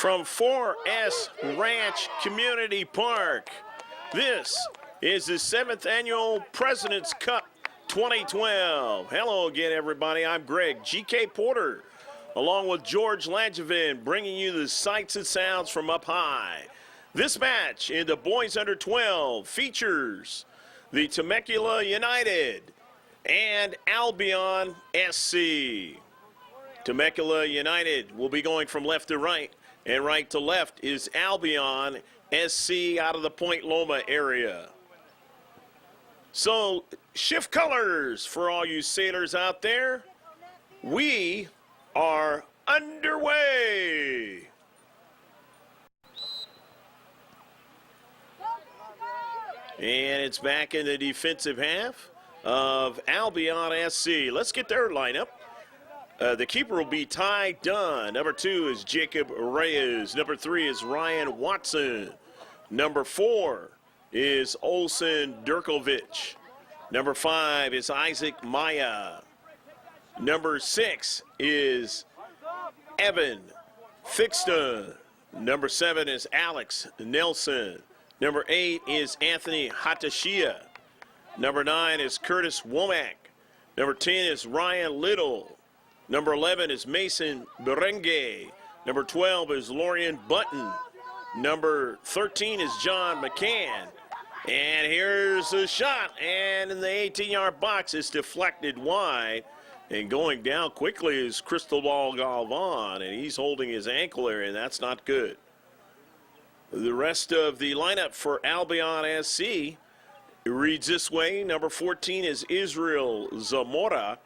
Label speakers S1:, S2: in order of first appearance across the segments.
S1: from 4S Ranch Community Park. This is the 7th Annual President's Cup 2012. Hello again, everybody. I'm Greg G.K. Porter, along with George Langevin, bringing you the sights and sounds from up high. This match in the boys under 12 features the Temecula United and Albion SC. Temecula United will be going from left to right, and right to left is Albion SC out of the Point Loma area. So, shift colors for all you sailors out there. We are underway. And it's back in the defensive half of Albion SC. Let's get their lineup. The keeper will be Ty Dunn. Number 2 is Jacob Reyes. Number 3 is Ryan Watson. Number 4 is Olsen Durkovic. Number 5 is Isaac Maya. Number 6 is Evan Fixton. Number 7 is Alex Nelson. Number 8 is Anthony Hatashia. Number 9 is Curtis Womack. Number 10 is Ryan Little. Number 11 is Mason Berengue. Number 12 is Lorian Button. Number 13 is John McCann. And here's a shot. And in the 18-yard box, it's deflected wide. And going down quickly is Cristobal Galvan. And he's holding his ankle area, and that's not good. The rest of the lineup for Albion SC reads this way. Number 14 is Israel Zamora.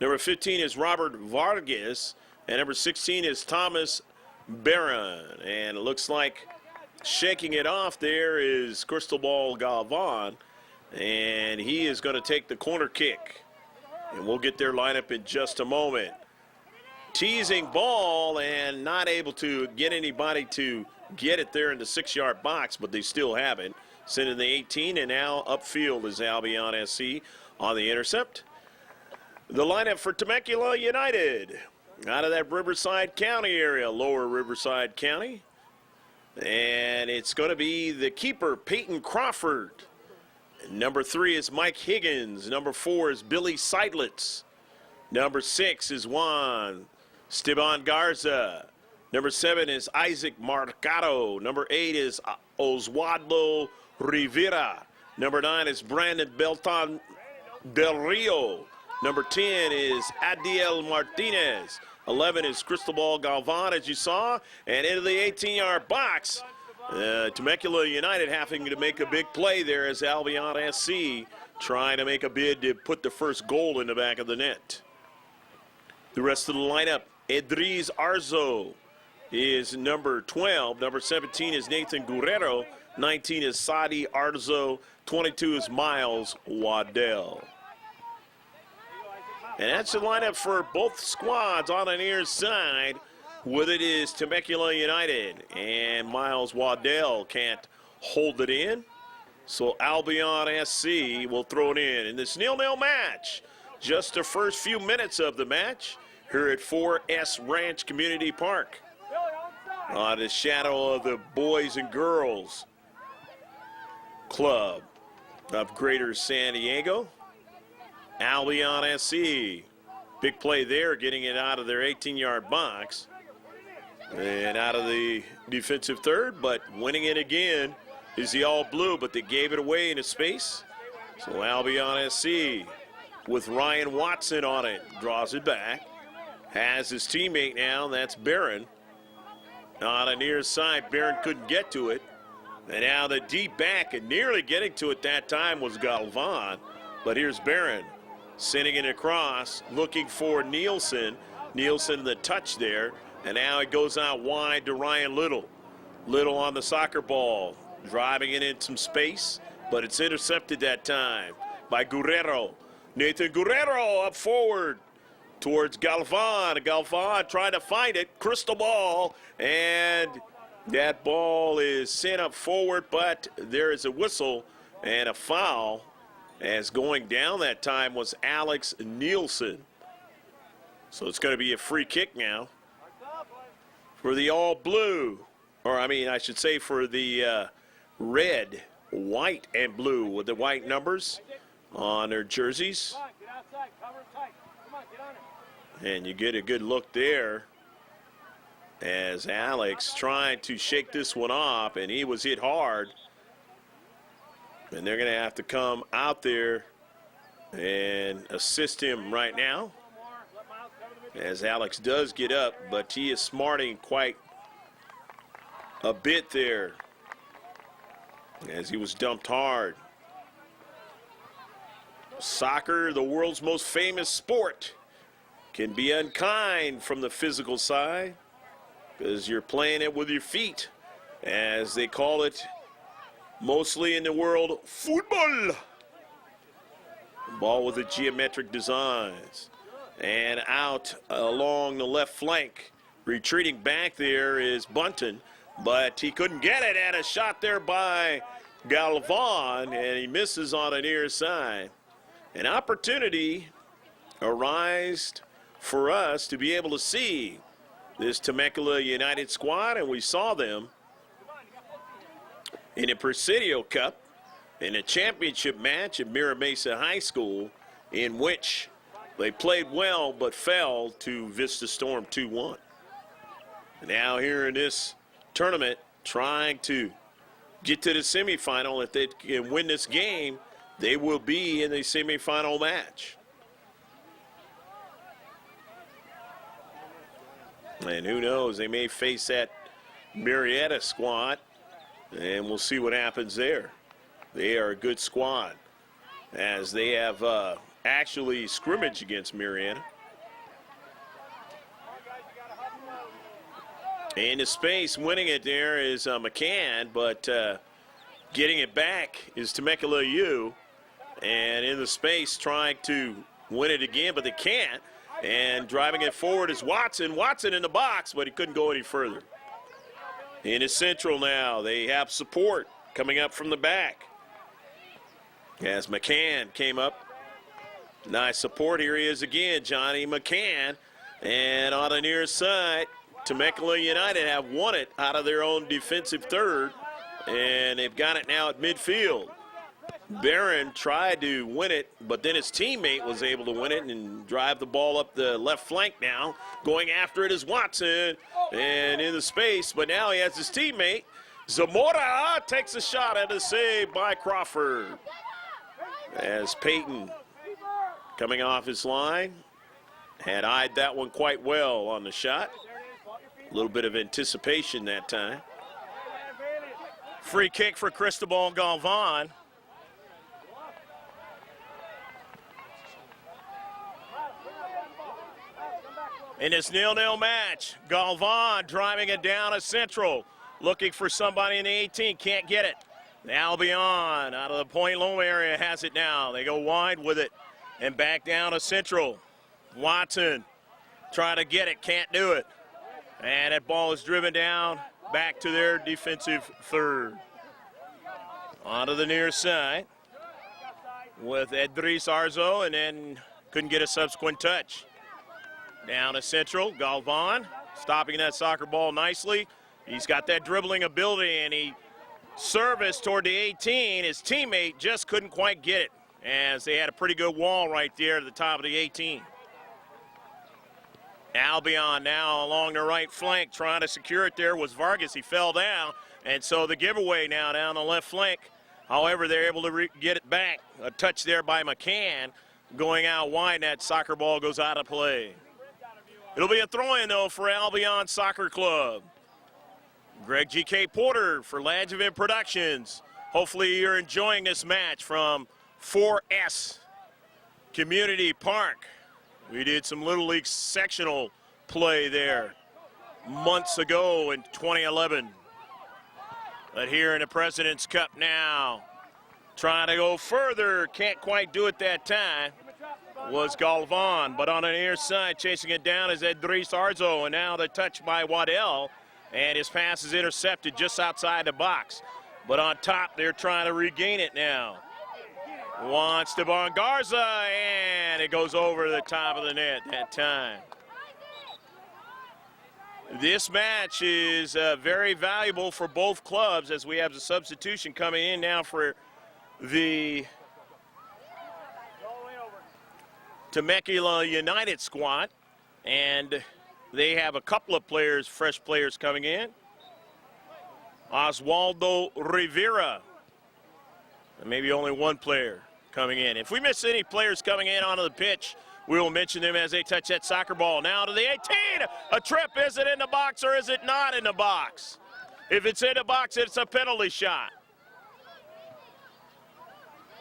S1: Number 15 is Robert Vargas. And number 16 is Thomas Barron. And it looks like shaking it off there is Cristobal Galvan. And he is going to take the corner kick. And we'll get their lineup in just a moment. Teasing ball and not able to get anybody to get it there in the 6-yard box, but they still have it. Sending the 18, and now upfield is Albion SC on the intercept. The lineup for Temecula United out of that Riverside County area, lower Riverside County. And it's going to be the keeper, Peyton Crawford. Number 3 is Mike Higgins. Number 4 is Billy Seidlitz. Number 6 is Juan Esteban Garza. Number 7 is Isaac Marcado. Number 8 is Oswaldo Rivera. Number 9 is Brandon Belton Del Rio. Number 10 is Adiel Martinez. 11 is Cristobal Galvan, as you saw. And into the 18-yard box, Temecula United having to make a big play there as Albion SC trying to make a bid to put the first goal in the back of the net. The rest of the lineup, Edriz Arzo is number 12. Number 17 is Nathan Guerrero. 19 is Sadi Arzo. 22 is Miles Waddell. And that's the lineup for both squads on the near side. With it is Temecula United. And Miles Waddell can't hold it in. So Albion SC will throw it in this 0-0 match. Just the first few minutes of the match here at 4S Ranch Community Park. On the shadow of the Boys and Girls Club of Greater San Diego. Albion SC. Big play there, getting it out of their 18-yard box. And out of the defensive third, but winning it again is the all blue, but they gave it away into space. So Albion SC with Ryan Watson on it, draws it back. Has his teammate now, and that's Barron. On the near side, Barron couldn't get to it. And now the deep back, and nearly getting to it that time was Galvan. But here's Barron sending it across, looking for Nielsen. Nielsen the touch there. And now it goes out wide to Ryan Little. Little on the soccer ball, driving it in some space, but it's intercepted that time by Guerrero. Nathan Guerrero up forward towards Galvan. Galvan trying to find it. Cristobal, and that ball is sent up forward, but there is a whistle and a foul, as going down that time was Alex Nielsen. So it's going to be a free kick now for the all blue, or I should say for the red, white, and blue with the white numbers on their jerseys. And you get a good look there as Alex trying to shake this one off, and he was hit hard. And they're going to have to come out there and assist him right now, as Alex does get up, but he is smarting quite a bit there as he was dumped hard. Soccer, the world's most famous sport, can be unkind from the physical side because you're playing it with your feet, as they call it mostly in the world, football. Ball with the geometric designs. And out along the left flank, retreating back there is Bunton, but he couldn't get it. Had a shot there by Galvan, and he misses on the near side. An opportunity arose for us to be able to see this Temecula United squad, and we saw them in the Presidio Cup in a championship match at Mira Mesa High School, in which they played well but fell to Vista Storm 2-1. Now here in this tournament, trying to get to the semifinal. If they can win this game, they will be in the semifinal match. And who knows, they may face that Marietta squad, and we'll see what happens there. They are a good squad, as they have actually scrimmaged against Marietta. In the space, winning it there is McCann, but getting it back is Temecula U. And in the space, trying to win it again, but they can't. And driving it forward is Watson. Watson in the box, but he couldn't go any further. In the central now, they have support coming up from the back, as McCann came up. Nice support. Here he is again, Johnny McCann. And on the near side, Temecula United have won it out of their own defensive third, and they've got it now at midfield. Barron tried to win it, but then his teammate was able to win it and drive the ball up the left flank now. Going after it is Watson, and in the space, but now he has his teammate. Zamora takes a shot at a save by Crawford. As Peyton, coming off his line, had eyed that one quite well on the shot. A little bit of anticipation that time. Free kick for Cristobal Galvan. In this 0-0 match, Galvan driving it down a central, looking for somebody in the 18, can't get it. Albion out of the point low area has it now. They go wide with it and back down a central. Watson trying to get it, can't do it. And that ball is driven down back to their defensive third. Onto the near side with Edris Arzo, and then couldn't get a subsequent touch. Down to central, Galvan stopping that soccer ball nicely. He's got that dribbling ability, and he serviced toward the 18. His teammate just couldn't quite get it, as they had a pretty good wall right there at the top of the 18. Albion now along the right flank trying to secure it there was Vargas. He fell down, and so the giveaway now down the left flank. However, they're able to get it back. A touch there by McCann going out wide. That soccer ball goes out of play. It'll be a throw-in, though, for Albion Soccer Club. Greg G.K. Porter for Ladjevin Productions. Hopefully you're enjoying this match from 4S Community Park. We did some Little League sectional play there months ago in 2011. But here in the President's Cup now, trying to go further, can't quite do it that time, was Galvan. But on the near side, chasing it down is Edris Arzo, and now the touch by Waddell, and his pass is intercepted just outside the box. But on top, they're trying to regain it now. Juan Esteban Garza, and it goes over the top of the net that time. This match is very valuable for both clubs as we have the substitution coming in now for the Temecula United squad. And they have a couple of players, fresh players coming in. Oswaldo Rivera. And maybe only one player coming in. If we miss any players coming in onto the pitch, we will mention them as they touch that soccer ball. Now to the 18. A trip. Is it in the box or is it not in the box? If it's in the box, it's a penalty shot.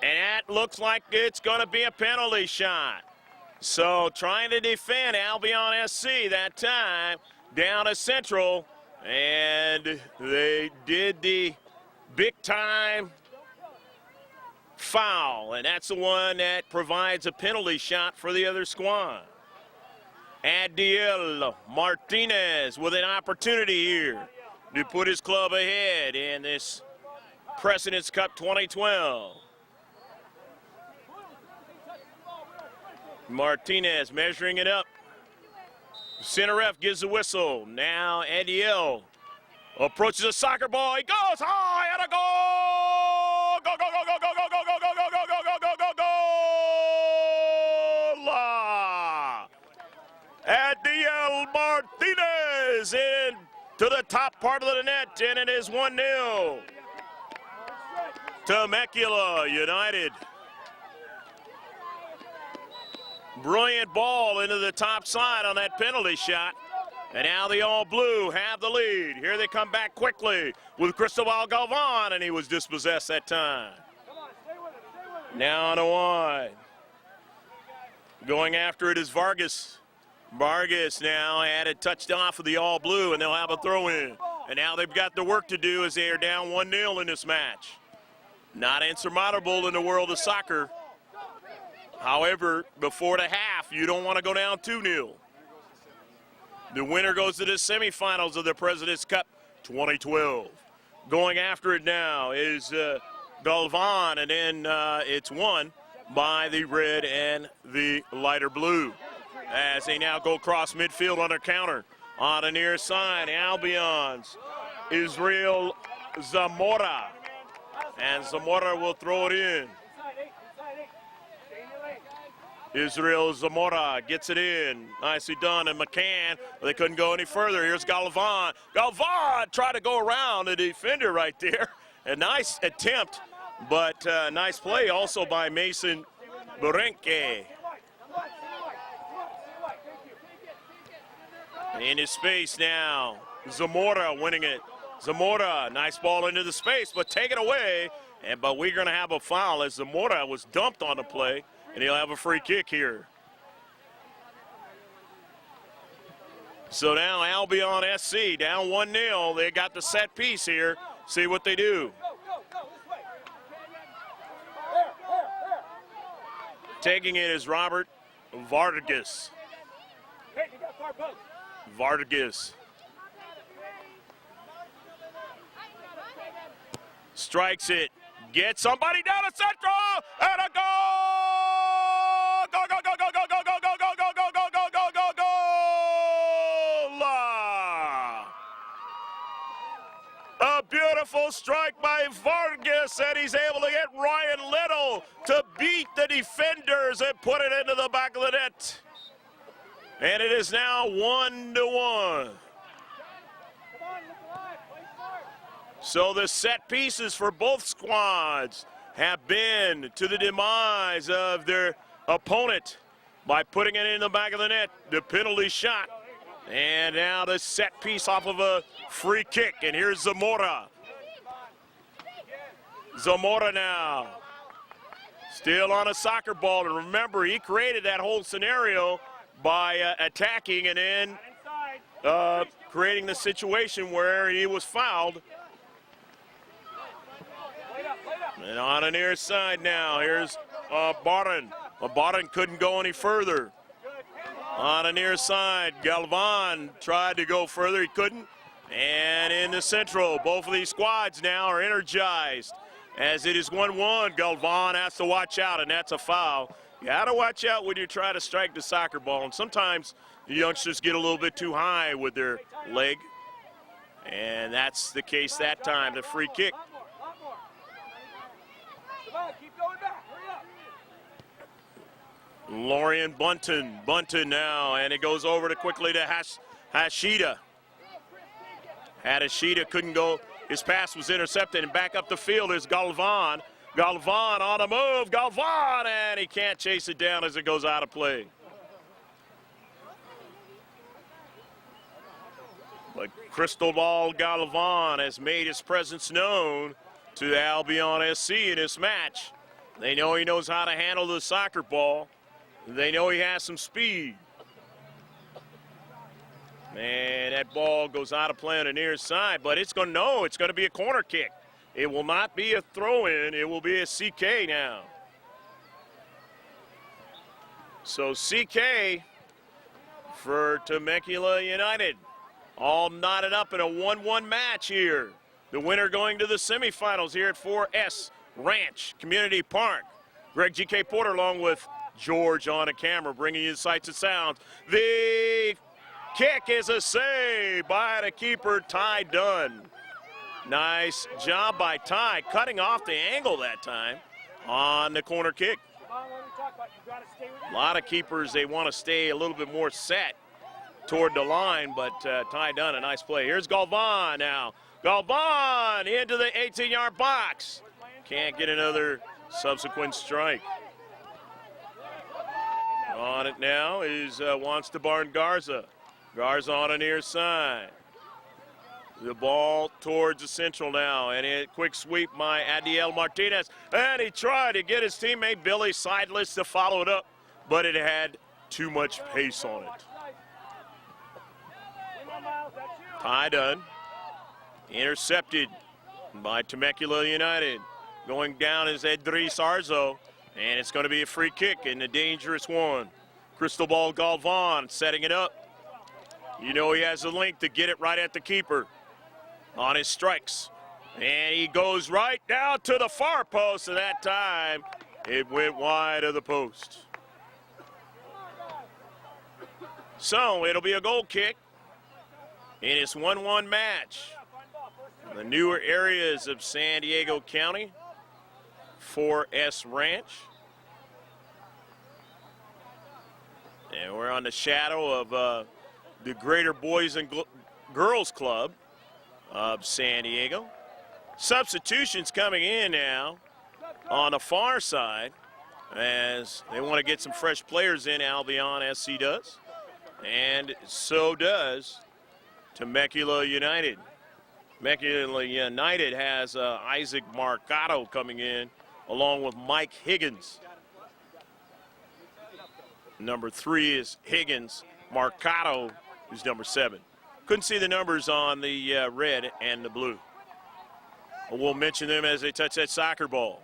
S1: And that looks like it's going to be a penalty shot. So trying to defend Albion SC that time down to Central. And they did the big-time foul, and that's the one that provides a penalty shot for the other squad. Adiel Martinez with an opportunity here to put his club ahead in this President's Cup 2012. Martinez measuring it up. Center ref gives the whistle. Now Adiel approaches a soccer ball. He goes high and a goal! Go, go, go, go, go, go, go, go, go, go, go, go, go, go, goal! Adiel Martinez in to the top part of the net, and it is 1-0. Temecula United. Brilliant ball into the top side on that penalty shot. And now the All Blue have the lead. Here they come back quickly with Cristobal Galvan, and he was dispossessed that time. Now on a wide. Going after it is Vargas. Vargas now had it touched off of the All Blue, and they'll have a throw in. And now they've got the work to do as they are down 1-0 in this match. Not insurmountable in the world of soccer. However, before the half, you don't want to go down 2-0. The winner goes to the semifinals of the President's Cup 2012. Going after it now is Galvan, and then it's won by the red and the lighter blue. As they now go across midfield on their counter. On the near side, Albion's Israel Zamora. And Zamora will throw it in. Israel Zamora gets it in. Nicely done. And McCann, they couldn't go any further. Here's Galvan. Galvan tried to go around the defender right there. A nice attempt, but nice play also by Mason Berenque. In his space now. Zamora winning it. Zamora, nice ball into the space, but taken away. But we're going to have a foul as Zamora was dumped on the play. And he'll have a free kick here. So now Albion SC down 1-0. They got the set piece here. See what they do. Taking it is Robert Vargas. Vargas. Strikes it. Gets somebody down to Central. And a goal! Go, go, go, go, go, go, go, go, go, go, go, go, go, go, go, goal! A beautiful strike by Vargas, and he's able to get Ryan Little to beat the defenders and put it into the back of the net. And it is now 1-1. So the set pieces for both squads have been to the demise of their opponent by putting it in the back of the net, the penalty shot. And now the set piece off of a free kick, and here's Zamora. Zamora now, still on a soccer ball, and remember, he created that whole scenario by attacking and then creating the situation where he was fouled. And on the near side now, here's Barton. Barton couldn't go any further. On the near side, Galvan tried to go further, he couldn't. And in the central, both of these squads now are energized. As it is 1-1, Galvan has to watch out, and that's a foul. You got to watch out when you try to strike the soccer ball, and sometimes the youngsters get a little bit too high with their leg. And that's the case that time, the free kick. Lorian Bunton now, and it goes over quickly to Hashida. Hashida couldn't go, his pass was intercepted, and back up the field is Galvan. Galvan on a move, Galvan, and he can't chase it down as it goes out of play. But Cristobal Galvan has made his presence known to Albion SC in this match. They know he knows how to handle the soccer ball. They know he has some speed. Man, that ball goes out of play on the near side, but it's going to be a corner kick. It will not be a throw-in. It will be a CK now. So CK for Temecula United. All knotted up in a 1-1 match here. The winner going to the semifinals here at 4S Ranch Community Park. Greg G.K. Porter along with George on a camera bringing you sights and sounds. The kick is a save by the keeper, Ty Dunn. Nice job by Ty, cutting off the angle that time on the corner kick. A lot of keepers, they want to stay a little bit more set toward the line, but Ty Dunn, a nice play. Here's Galvan now. Galvan into the 18-yard box. Can't get another subsequent strike. On it now is Juan Garza. Garza on the near side. The ball towards the central now, and a quick sweep by Adiel Martinez. And he tried to get his teammate Billy Sideless to follow it up, but it had too much pace on it. Ty Dunn, intercepted by Temecula United. Going down is Edris Arzo, and it's going to be a free kick and a dangerous one. Cristobal Galvan setting it up. You know he has the length to get it right at the keeper on his strikes. And he goes right down to the far post, and that time it went wide of the post. So it'll be a goal kick in this 1-1 match. The newer areas of San Diego County, 4S Ranch. And we're on the shadow of the Greater Boys and Girls Club of San Diego. Substitutions coming in now on the far side as they want to get some fresh players in. Albion SC does, and so does Temecula United. Temecula United has Isaac Marcado coming in along with Mike Higgins. Number 3 is Higgins. Marcado is number 7. Couldn't see the numbers on the red and the blue. We'll mention them as they touch that soccer ball.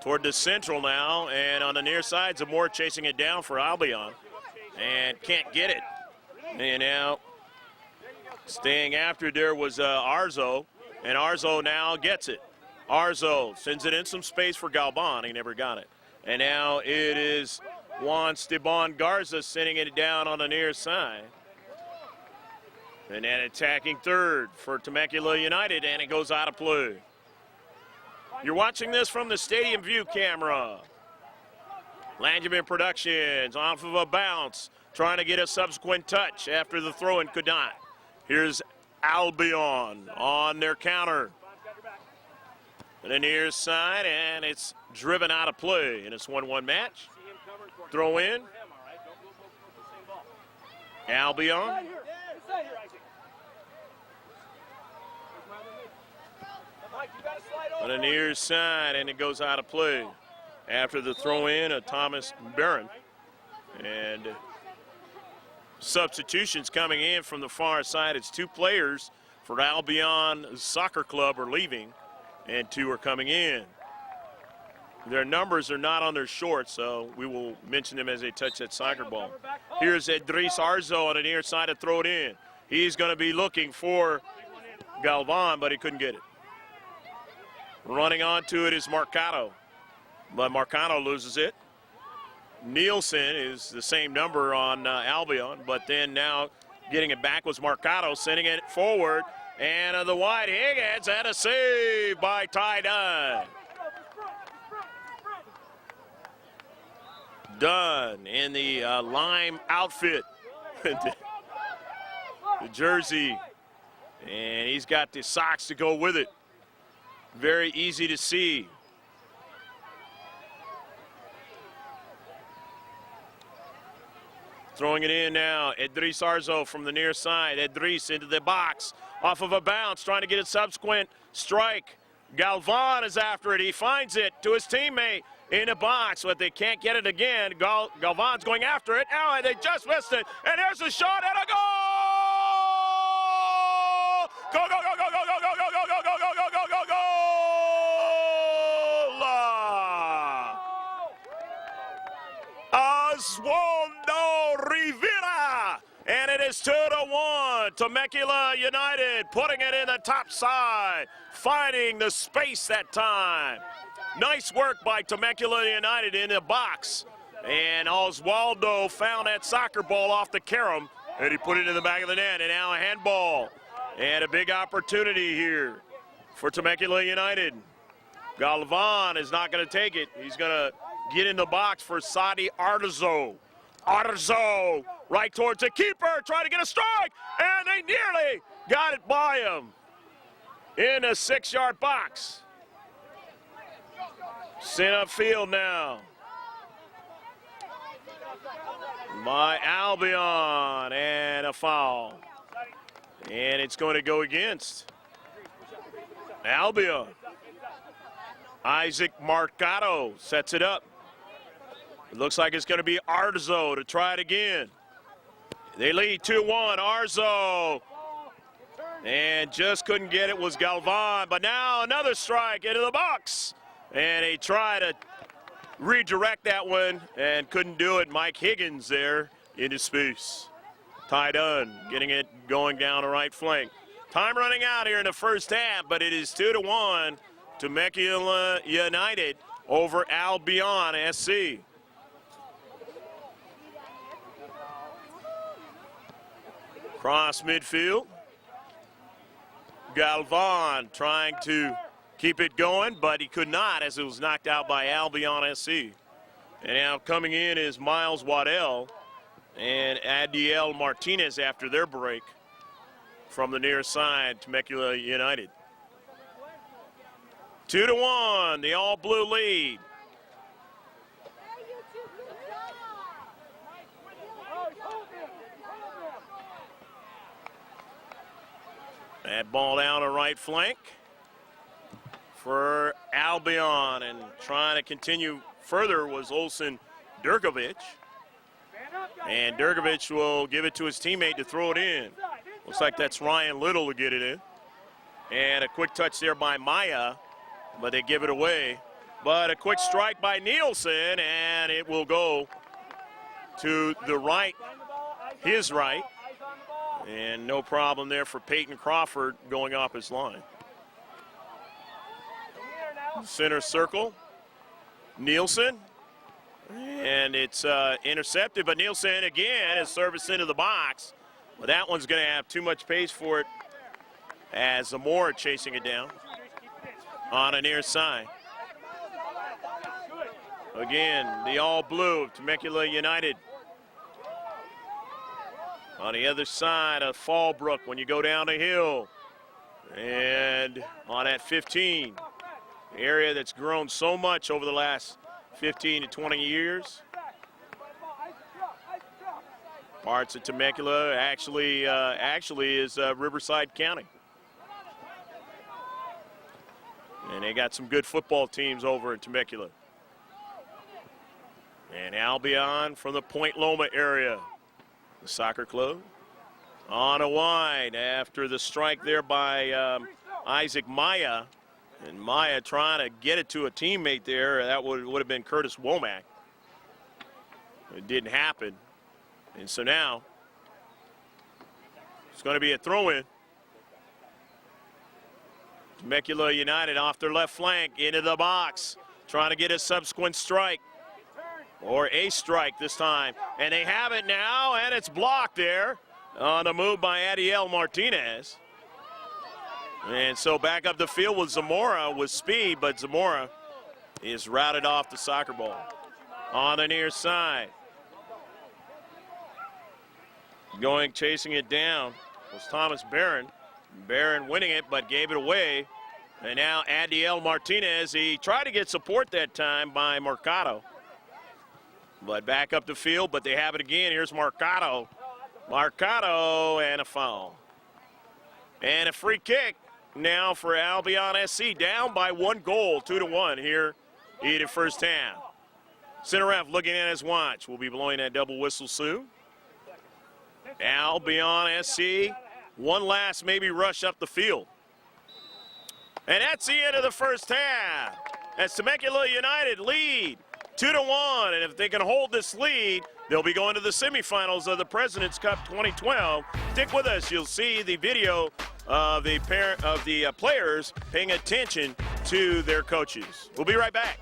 S1: Toward the central now, and on the near side, Zamora chasing it down for Albion and can't get it. And now staying after there was Arzo, and Arzo now gets it. Arzo sends it in some space for Galvan. He never got it. And now it is Juan Garza sending it down on the near side. And then attacking third for Temecula United, and it goes out of play. You're watching this from the Stadium View camera. Langevin Productions off of a bounce, trying to get a subsequent touch after the throw-in could not. Here's Albion on their counter. To the near side, and it's driven out of play in this 1-1 match. Throw in. Albion. On the near side, and it goes out of play after the throw in of Thomas Barron. And substitutions coming in from the far side. It's 2 players for Albion Soccer Club are leaving, and 2 are coming in. Their numbers are not on their shorts, so we will mention them as they touch that soccer ball. Here's Edris Arzo on the near side to throw it in. He's going to be looking for Galvan, but he couldn't get it. Running onto it is Marcado, but Marcado loses it. Nielsen is the same number on Albion, but then now getting it back was Marcado, sending it forward. And the wide Higgins had a save by Ty Dunn. Dunn in the lime outfit, the jersey, and he's got the socks to go with it. Very easy to see. Throwing it in now, Edris Arzo from the near side. Edris into the box, off of a bounce, trying to get a subsequent strike. Galvan is after it. He finds it to his teammate in a box, but they can't get it again. Galvan's going after it. Oh, and they just missed it. And there's a shot and a goal! Go, go, go, go, go, go, go, go, go, go, go, go, go, go, go! Oswaldo Rivera, and it is 2-1. Temecula United putting it in the top side, finding the space that time. Nice work by Temecula United in the box, and Oswaldo found that soccer ball off the carom, and he put it in the back of the net, and now a handball, and a big opportunity here for Temecula United. Galvan is not going to take it. He's going to get in the box for Sadi Arzo. Arzo right towards the keeper, trying to get a strike, and they nearly got it by him in a 6-yard box. Sent upfield now by Albion, and a foul. And it's going to go against Albion. Isaac Marcado sets it up. It looks like it's going to be Arzo to try it again. They lead 2-1. Arzo. And just couldn't get it was Galvan. But now another strike into the box. And he tried to redirect that one and couldn't do it. Mike Higgins there in his space. Ty Dunn getting it going down the right flank. Time running out here in the first half, but it is 2-1. Temecula United over Albion SC. Cross midfield. Galvan trying to keep it going, but he could not as it was knocked out by Albion SC. And now coming in is Miles Waddell and Adiel Martinez after their break from the near side, Temecula United. 2-1, the all-blue lead. That ball down the right flank for Albion, and trying to continue further was Olsen Durkovic. And Durkovic will give it to his teammate to throw it in. Looks like that's Ryan Little to get it in. And a quick touch there by Maya, but they give it away. But a quick strike by Nielsen, and it will go to the right, his right. And no problem there for Peyton Crawford going off his line. Center circle, Nielsen. And it's intercepted, but Nielsen again is service into the box. But that one's going to have too much pace for it as Zamora chasing it down on a near side. Again, the all-blue of Temecula United. On the other side of Fallbrook when you go down the hill. And on that 15, the area that's grown so much over the last 15 to 20 years. Parts of Temecula actually is Riverside County. And they got some good football teams over in Temecula. And Albion from the Point Loma area. The soccer club on a wide after the strike there by Isaac Maya. And Maya trying to get it to a teammate there. That would have been Curtis Womack. It didn't happen. And so now it's going to be a throw-in. Temecula United off their left flank into the box, trying to get a subsequent strike. or a strike this time. And they have it now, and it's blocked there on a move by Adiel Martinez. And so back up the field with Zamora with speed, but Zamora is routed off the soccer ball. On the near side. Chasing it down was Thomas Barron. Barron winning it, but gave it away. And now Adiel Martinez, he tried to get support that time by Mercado. But back up the field, but they have it again. Here's Mercado. Mercado, and a foul. And a free kick now for Albion SC, down by 1 goal, 2-1 here in the first half. Center ref looking at his watch. We'll be blowing that double whistle soon. Albion SC, one last maybe rush up the field. And that's the end of the first half. As Temecula United lead 2-1, and if they can hold this lead, they'll be going to the semifinals of the President's Cup 2012. Stick with us. You'll see the video of the players paying attention to their coaches. We'll be right back.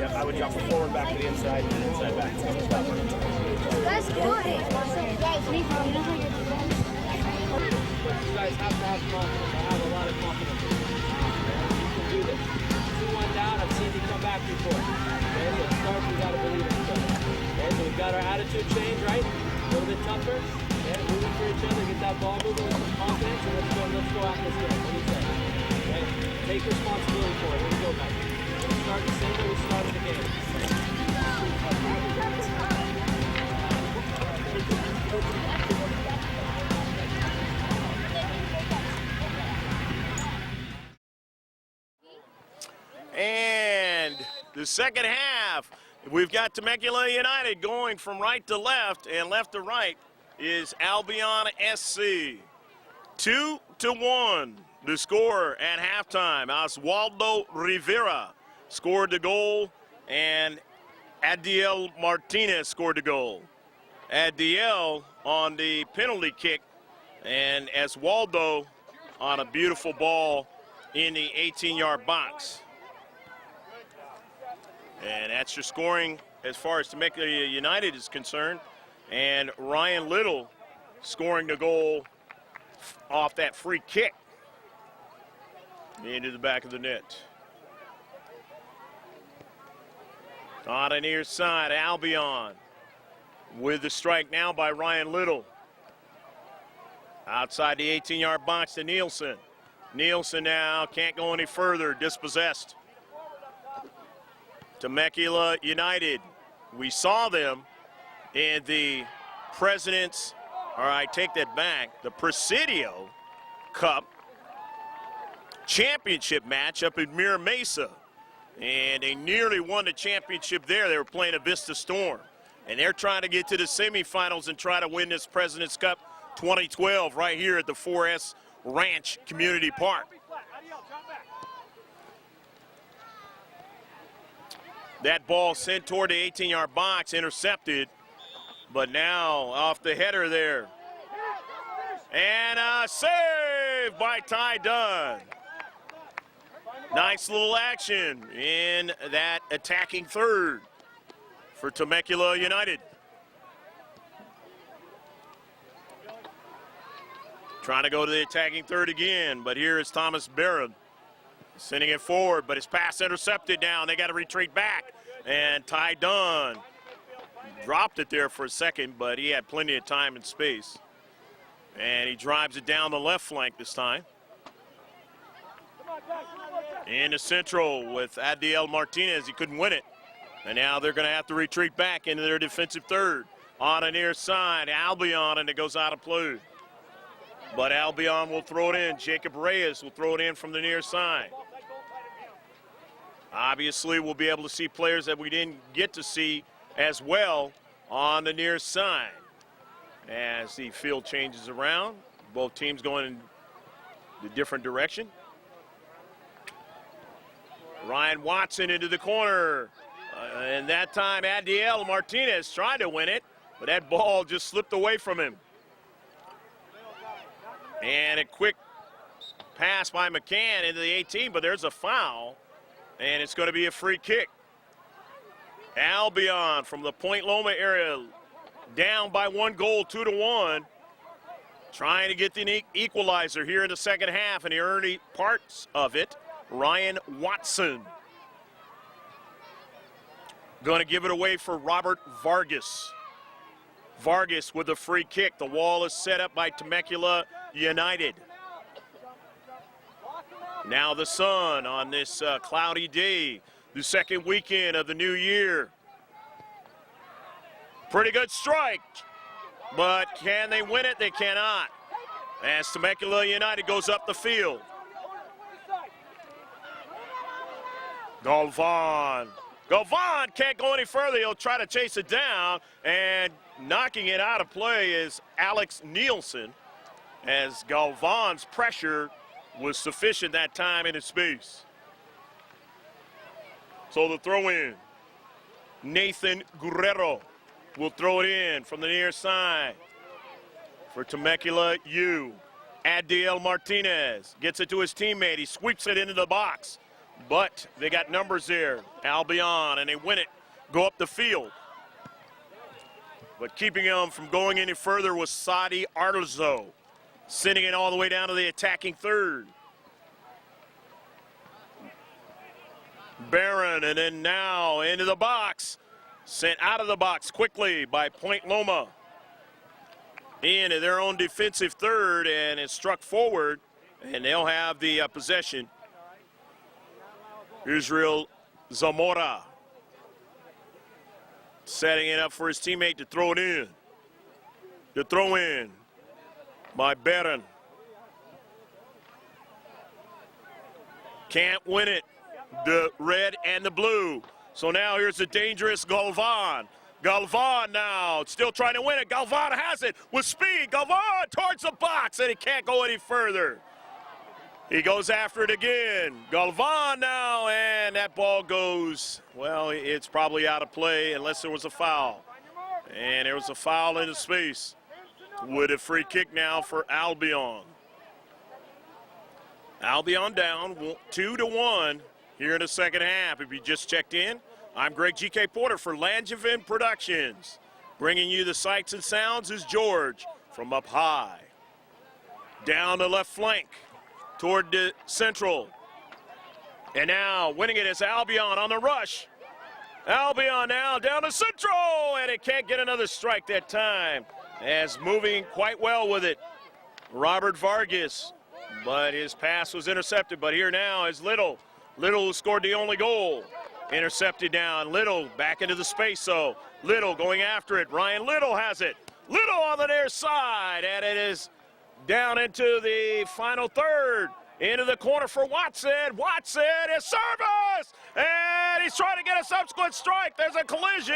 S2: I would jump forward, back to the inside, and inside back.
S3: That's good. You
S2: guys have to have confidence. I have a lot of confidence. You can do this. 2-1 down, I've seen you come back before. Okay, so start, we got to believe in each other. Okay, so we've got our attitude change, right? A little bit tougher. Okay, moving for each other, get that ball moving with some confidence, and let's go after this game. What do you say? Okay, take responsibility for it. Here we go, guys. Start the same way we started the game.
S1: And the second half, we've got Temecula United going from right to left, and left to right is Albion SC. 2-1, the score at halftime. Oswaldo Rivera scored the goal, and Adiel Martinez scored the goal. Adiel on the penalty kick, and Oswaldo on a beautiful ball in the 18-yard box. And that's your scoring as far as Temecula United is concerned. And Ryan Little scoring the goal off that free kick into the back of the net. On the near side, Albion with the strike now by Ryan Little. Outside the 18-yard box to Nielsen. Nielsen now can't go any further, dispossessed. Temecula United, we saw them in the President's, or I take that back, the Presidio Cup championship match up in Mira Mesa. And they nearly won the championship there. They were playing a Vista Storm. And they're trying to get to the semifinals and try to win this President's Cup 2012 right here at the 4S Ranch Community Park. That ball sent toward the 18-yard box, intercepted, but now off the header there. And a save by Ty Dunn. Nice little action in that attacking third for Temecula United. Trying to go to the attacking third again, but here is Thomas Barron sending it forward, but his pass intercepted now. They got to retreat back, and Ty Dunn dropped it there for a second, but he had plenty of time and space. And he drives it down the left flank this time. In the central with Adiel Martinez. He couldn't win it. And now they're going to have to retreat back into their defensive third. On the near side, Albion, and it goes out of play. But Albion will throw it in. Jacob Reyes will throw it in from the near side. Obviously, we'll be able to see players that we didn't get to see as well on the near side. As the field changes around, both teams going in the different direction. Ryan Watson into the corner. And that time, Adiel Martinez tried to win it, but that ball just slipped away from him. And a quick pass by McCann into the 18, but there's a foul, and it's going to be a free kick. Albion from the Point Loma area, down by 1 goal, 2-1. Trying to get the equalizer here in the second half, and the early parts of it, Ryan Watson. Going to give it away for Robert Vargas. Vargas with a free kick. The wall is set up by Temecula United. Now the sun on this cloudy day, the second weekend of the new year. Pretty good strike, but can they win it? They cannot. As Temecula United goes up the field. Galvan can't go any further. He'll try to chase it down, and knocking it out of play is Alex Nielsen, as Galvan's pressure was sufficient that time in his space. So the throw in. Nathan Guerrero will throw it in from the near side for Temecula U. Adiel Martinez gets it to his teammate. He sweeps it into the box. But they got numbers there, Albion, and they win it, go up the field. But keeping them from going any further was Sadi Arlozo, sending it all the way down to the attacking third. Barron, and then now into the box. Sent out of the box quickly by Point Loma. Into their own defensive third, and it's struck forward, and they'll have the possession. Israel Zamora setting it up for his teammate to throw it in. The throw in by Barron. Can't win it, the red and the blue. So now here's the dangerous Galvan. Galvan now still trying to win it. Galvan has it with speed. Galvan towards the box, and he can't go any further. He goes after it again. Galvan now, and that ball goes, well, it's probably out of play unless there was a foul. And there was a foul in the space with a free kick now for Albion. Albion down 2-1 here in the second half. If you just checked in, I'm Greg G.K. Porter for Langevin Productions. Bringing you the sights and sounds is George from up high. Down the left flank toward the central. And now winning it is Albion on the rush. Albion now down to central, and it can't get another strike that time. As moving quite well with it, Robert Vargas, but his pass was intercepted. But here now is Little. Little who scored the only goal. Intercepted down. Little back into the space, so Little going after it. Ryan Little has it. Little on the near side, and it is down into the final third. Into the corner for Watson. Watson is service, and he's trying to get a subsequent strike. There's a collision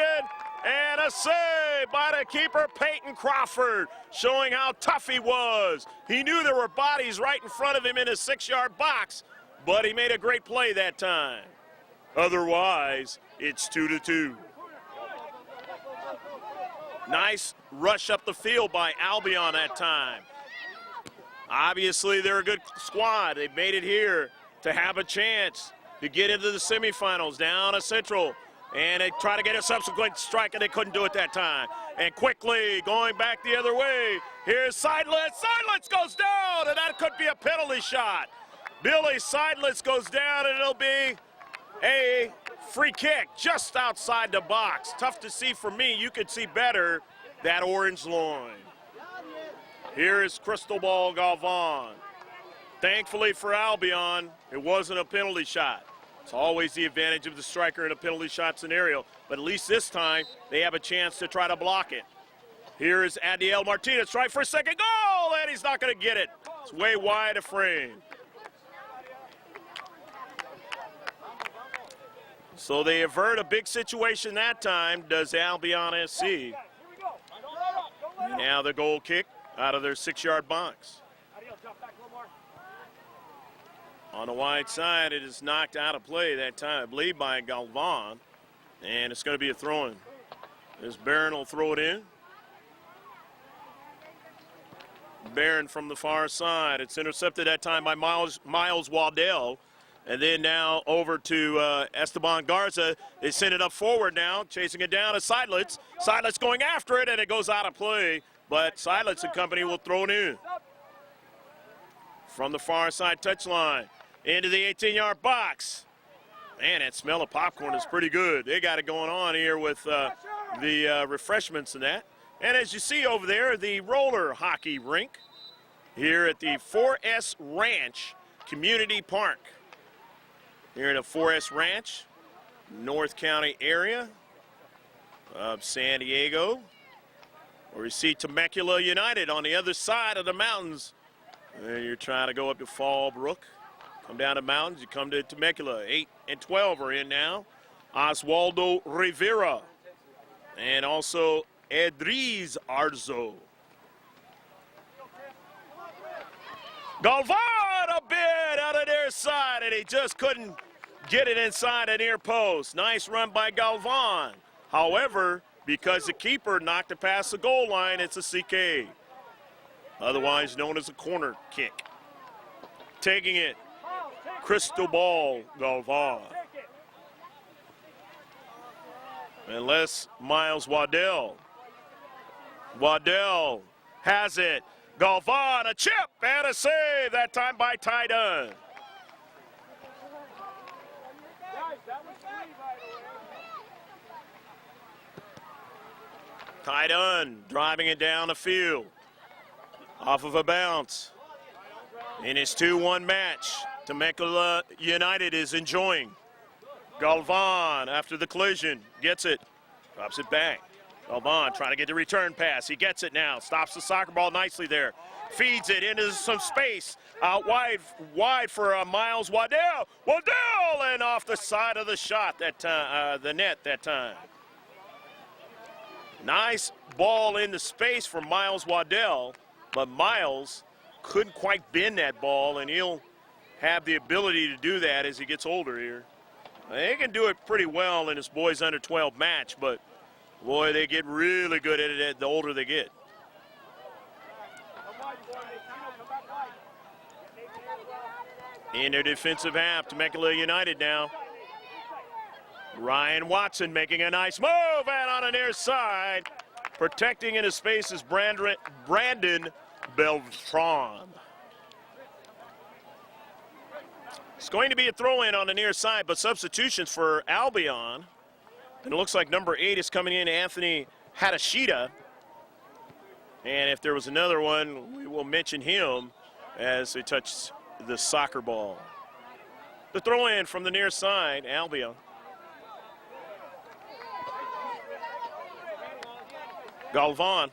S1: and a save by the keeper, Peyton Crawford, showing how tough he was. He knew there were bodies right in front of him in his 6-yard box, but he made a great play that time. Otherwise, it's 2-2. Nice rush up the field by Albion that time. Obviously, they're a good squad. They've made it here to have a chance to get into the semifinals down a central. And they try to get a subsequent strike, and they couldn't do it that time. And quickly going back the other way, here's Seidlitz. Seidlitz goes down, and that could be a penalty shot. Billy Seidlitz goes down, and it'll be a free kick just outside the box. Tough to see for me. You could see better that orange line. Here is Cristobal Galvan. Thankfully for Albion, it wasn't a penalty shot. It's always the advantage of the striker in a penalty shot scenario, but at least this time they have a chance to try to block it. Here is Adiel Martinez trying for a second goal, and he's not going to get it. It's way wide of frame. So they avert a big situation that time, does Albion SC. Now the goal kick out of their 6-yard box. On the wide side, it is knocked out of play that time, I believe, by Galvan. And it's going to be a throw-in. As Barron will throw it in. Barron from the far side. It's intercepted that time by Miles Waddell. And then now over to Esteban Garza. They send it up forward now, chasing it down to Seidlitz. Seidlitz going after it, and it goes out of play. But Seidlitz and company will throw it in. From the far side touchline, into the 18-yard box. Man, that smell of popcorn is pretty good. They got it going on here with the refreshments and that. And as you see over there, the roller hockey rink here at the 4S Ranch Community Park. Here in the 4S Ranch, North County area of San Diego, where you see Temecula United on the other side of the mountains. And you're trying to go up to Fallbrook, come down the mountains, you come to Temecula. 8 and 12 are in now. Oswaldo Rivera and also Edriz Arzo. Galvan a bit out of their side, and he just couldn't get it inside the near post. Nice run by Galvan. However, because the keeper knocked it past the goal line, it's a CK. Otherwise known as a corner kick. Taking it, Cristobal Galvan. Unless Miles Waddell. Waddell has it. Galvan, a chip and a save, that time by Ty Dunn. Ty Dunn driving it down the field. Off of a bounce. In his 2-1 match, Temecula United is enjoying. Galvan, after the collision, gets it, drops it back. Galvan trying to get the return pass. He gets it now, stops the soccer ball nicely there. Feeds it into some space, out wide for Miles Waddell. Waddell, and off the side of the shot that time, the net that time. Nice ball into space for Miles Waddell, but Miles couldn't quite bend that ball, and he'll have the ability to do that as he gets older here. They can do it pretty well in this boys under 12 match, but boy, they get really good at it the older they get. In their defensive half, Temecula United now. Ryan Watson making a nice move, and on the near side, protecting in his space is Brandon Beltran. It's going to be a throw-in on the near side, but substitutions for Albion. And it looks like number 8 is coming in, Anthony Hadashida. And if there was another one, we will mention him as they touch the soccer ball. The throw-in from the near side, Albion. Galvan.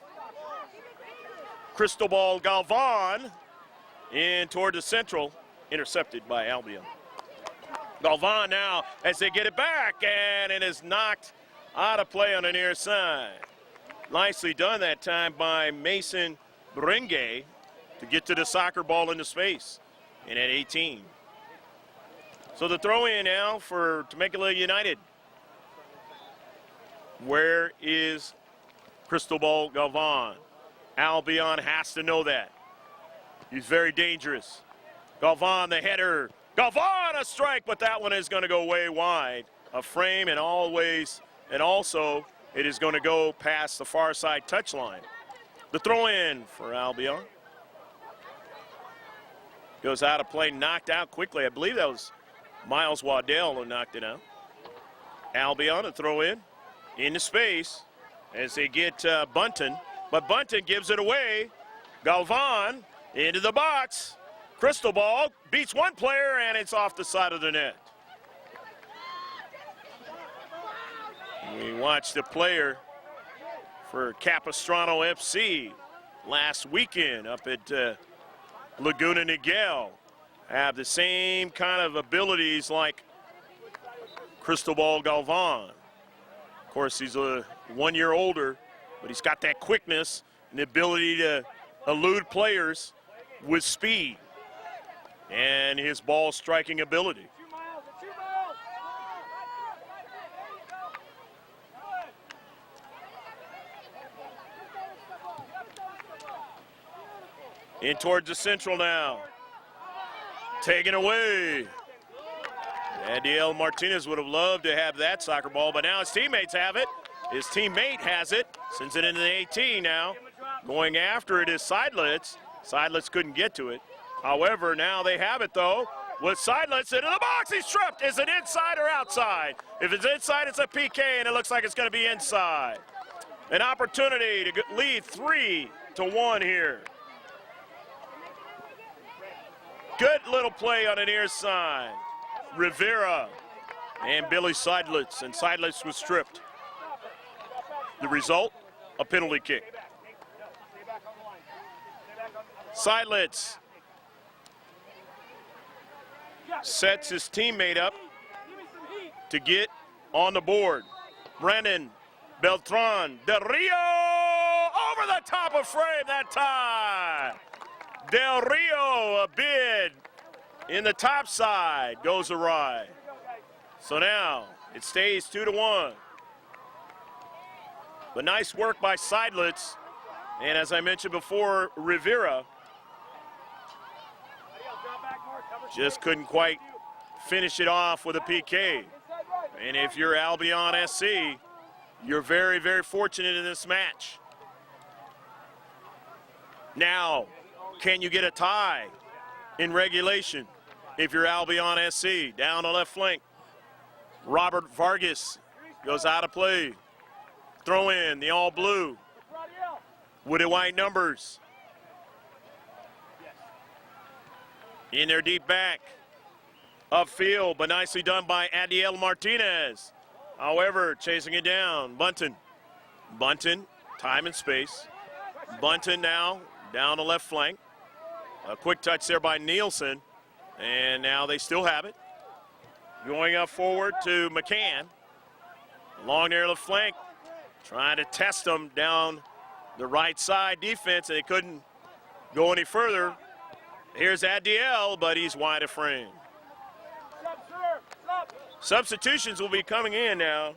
S1: Cristobal Galvan in toward the central, intercepted by Albion. Galvan now as they get it back, and it is knocked out of play on the near side. Nicely done that time by Mason Bringue to get to the soccer ball into space, and at 18. So the throw in now for Temecula United. Where is Cristobal Galvan? Albion has to know that. He's very dangerous. Galvan, the header. Galvan, a strike, but that one is going to go way wide. A frame, and also it is going to go past the far side touchline. The throw in for Albion. Goes out of play, knocked out quickly. I believe that was Miles Waddell who knocked it out. Albion, a throw in into space as they get Bunton. But Bunton gives it away. Galvan into the box. Cristobal beats one player, and it's off the side of the net. We watched the player for Capistrano FC last weekend up at Laguna Niguel have the same kind of abilities like Cristobal Galvan. Of course, he's 1 year older, but he's got that quickness and the ability to elude players with speed and his ball striking ability. In towards the central now. Taken away. Adiel Martinez would have loved to have that soccer ball, but now his teammates have it. His teammate has it, sends it into the 18 now. Going after it is Seidlitz. Seidlitz couldn't get to it. However, now they have it though. With Seidlitz into the box, he's tripped. Is it inside or outside? If it's inside, it's a PK, and it looks like it's going to be inside. An opportunity to lead 3-1 here. Good little play on the near side. Rivera and Billy Seidlitz, and Seidlitz was stripped. The result, a penalty kick. Seidlitz sets his teammate up to get on the board. Brandon Beltran Del Rio over the top of frame that time. Del Rio, a bid in the top side, goes awry. So now it stays 2-1. But nice work by Seidlitz. And as I mentioned before, Rivera just couldn't quite finish it off with a PK. And if you're Albion SC, you're very, very fortunate in this match. Now, can you get a tie in regulation if you're Albion SC? Down the left flank. Robert Vargas goes out of play. Throw in the all blue with the white numbers. In their deep back. Upfield, but nicely done by Adiel Martinez. However, chasing it down, Bunton. Bunton, time and space. Bunton now down the left flank. A quick touch there by Nielsen. And now they still have it. Going up forward to McCann. Along there left flank. Trying to test them down the right side defense, and they couldn't go any further. Here's Adiel, but he's wide of frame. Substitutions will be coming in now,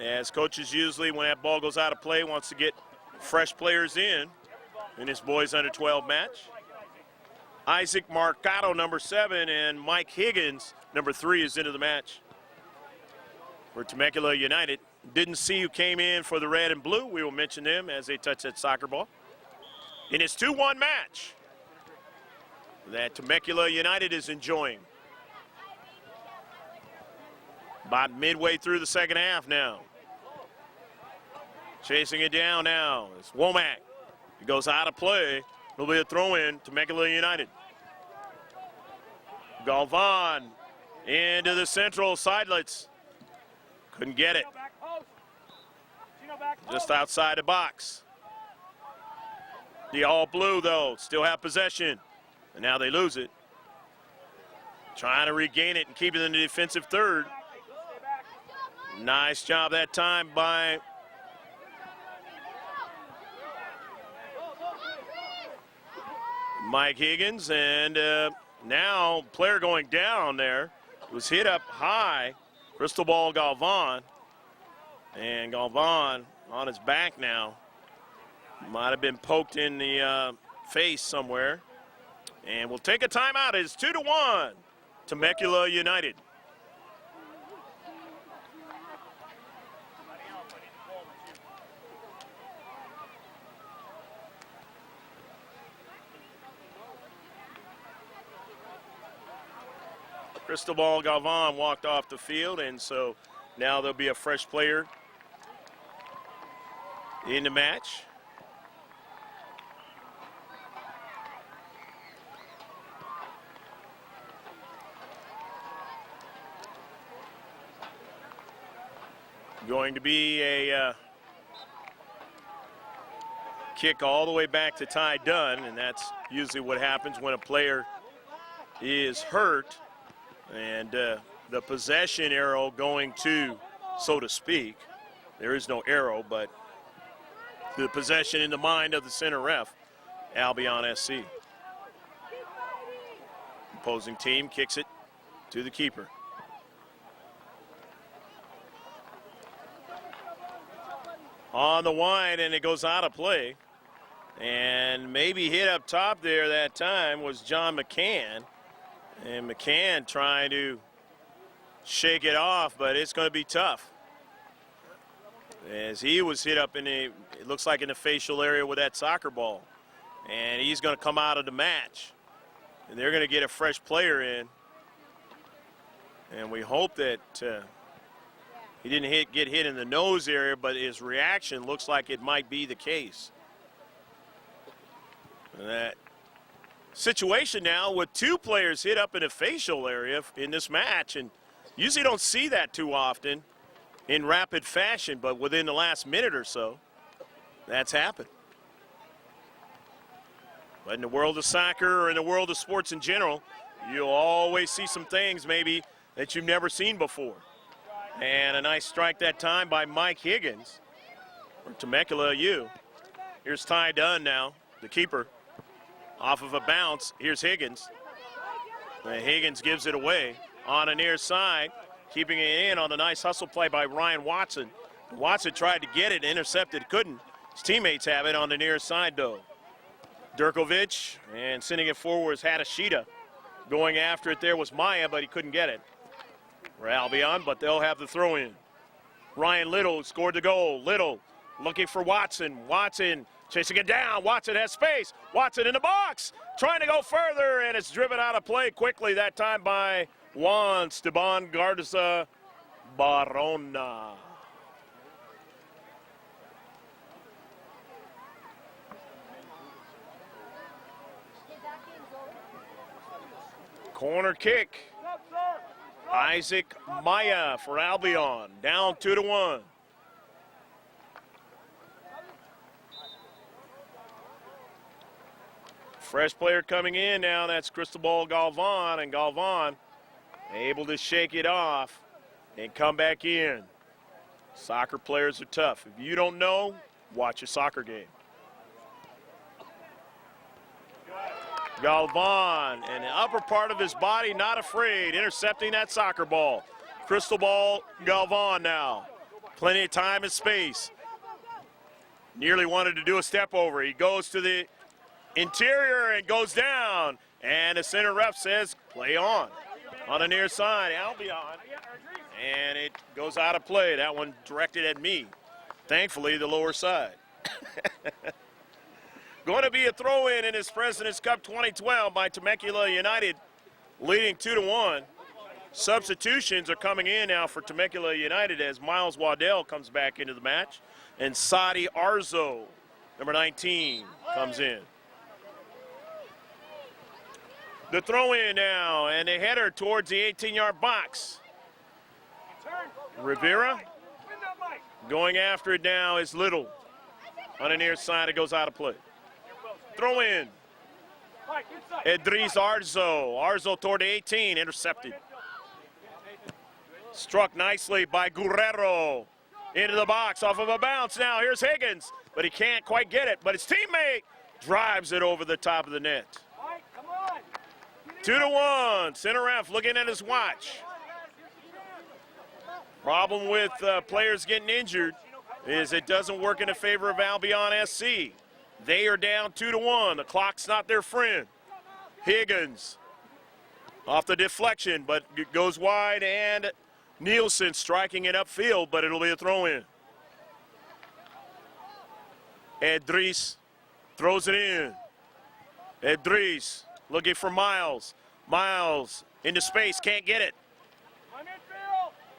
S1: as coaches usually, when that ball goes out of play, wants to get fresh players in this boys under 12 match. Isaac Marcato, number 7, and Mike Higgins, number 3, is into the match for Temecula United. Didn't see who came in for the red and blue. We will mention them as they touch that soccer ball. In this 2-1 match that Temecula United is enjoying. About midway through the second half now. Chasing it down now. It's Womack. He goes out of play. It'll be a throw-in to Temecula United. Galvan into the central. Seidlitz couldn't get it. Just outside the box. The all blue, though, still have possession. And now they lose it. Trying to regain it and keep it in the defensive third. Nice job that time by Mike Higgins. And now player going down there. Was hit up high. Cristobal Galvan. And Galvan on his back now. Might have been poked in the face somewhere. And we'll take a timeout. It's 2-1, Temecula United. Cristobal Galvan walked off the field, and so now there'll be a fresh player in the match. Going to be a kick all the way back to Ty Dunn, and that's usually what happens when a player is hurt. And the possession arrow going to, so to speak. There is no arrow, but the possession in the mind of the center ref, Albion SC. Opposing team kicks it to the keeper. On the wide, and it goes out of play. And maybe hit up top there that time was John McCann. And McCann trying to shake it off, but it's going to be tough. As he was hit up in the, it looks like in the facial area with that soccer ball. And he's going to come out of the match. And they're going to get a fresh player in. And we hope that he didn't get hit in the nose area, but his reaction looks like it might be the case. And that situation now with two players hit up in the facial area in this match, and usually don't see that too often in rapid fashion, but within the last minute or so, that's happened. But in the world of soccer or in the world of sports in general, you'll always see some things maybe that you've never seen before. And a nice strike that time by Mike Higgins from Temecula U. Here's Ty Dunn now, the keeper. Off of a bounce, here's Higgins. And Higgins gives it away on the near side, keeping it in on a nice hustle play by Ryan Watson. Watson tried to get it, intercepted, couldn't. His teammates have it on the near side, though. Durkovic, and sending it forward is Hadashida. Going after it there was Maya, but he couldn't get it. For Albion, but they'll have the throw in. Ryan Little scored the goal. Little looking for Watson. Watson chasing it down. Watson has space. Watson in the box. Trying to go further, and it's driven out of play quickly that time by Juan Esteban Garza Barona. Corner kick. Isaac Maya for Albion, down 2-1. Fresh player coming in now, that's Cristobal Galvan, and Galvan able to shake it off and come back in. Soccer players are tough. If you don't know, watch a soccer game. Galvan, and the upper part of his body, not afraid, intercepting that soccer ball. Cristobal Galvan now. Plenty of time and space. Nearly wanted to do a step over. He goes to the interior and goes down. And the center ref says, play on. On the near side, Albion. And it goes out of play. That one directed at me. Thankfully, the lower side. Going to be a throw-in in this President's Cup 2012 by Temecula United, leading 2-1. Substitutions are coming in now for Temecula United as Miles Waddell comes back into the match, and Sadi Arzo, number 19, comes in. The throw-in now, and a header towards the 18-yard box. Rivera going after it now is Little. On the near side, it goes out of play. Throw in. Idris Arzo. Arzo toward the 18, intercepted. Struck nicely by Guerrero. Into the box, off of a bounce now. Here's Higgins, but he can't quite get it. But his teammate drives it over the top of the net. 2-1. Center ref looking at his watch. Problem with players getting injured is it doesn't work in the favor of Albion SC. They are down 2-1. The clock's not their friend. Higgins off the deflection, but it goes wide, and Nielsen striking it upfield, but it'll be a throw-in. Idris throws it in. Idris looking for Miles. Miles into space, can't get it.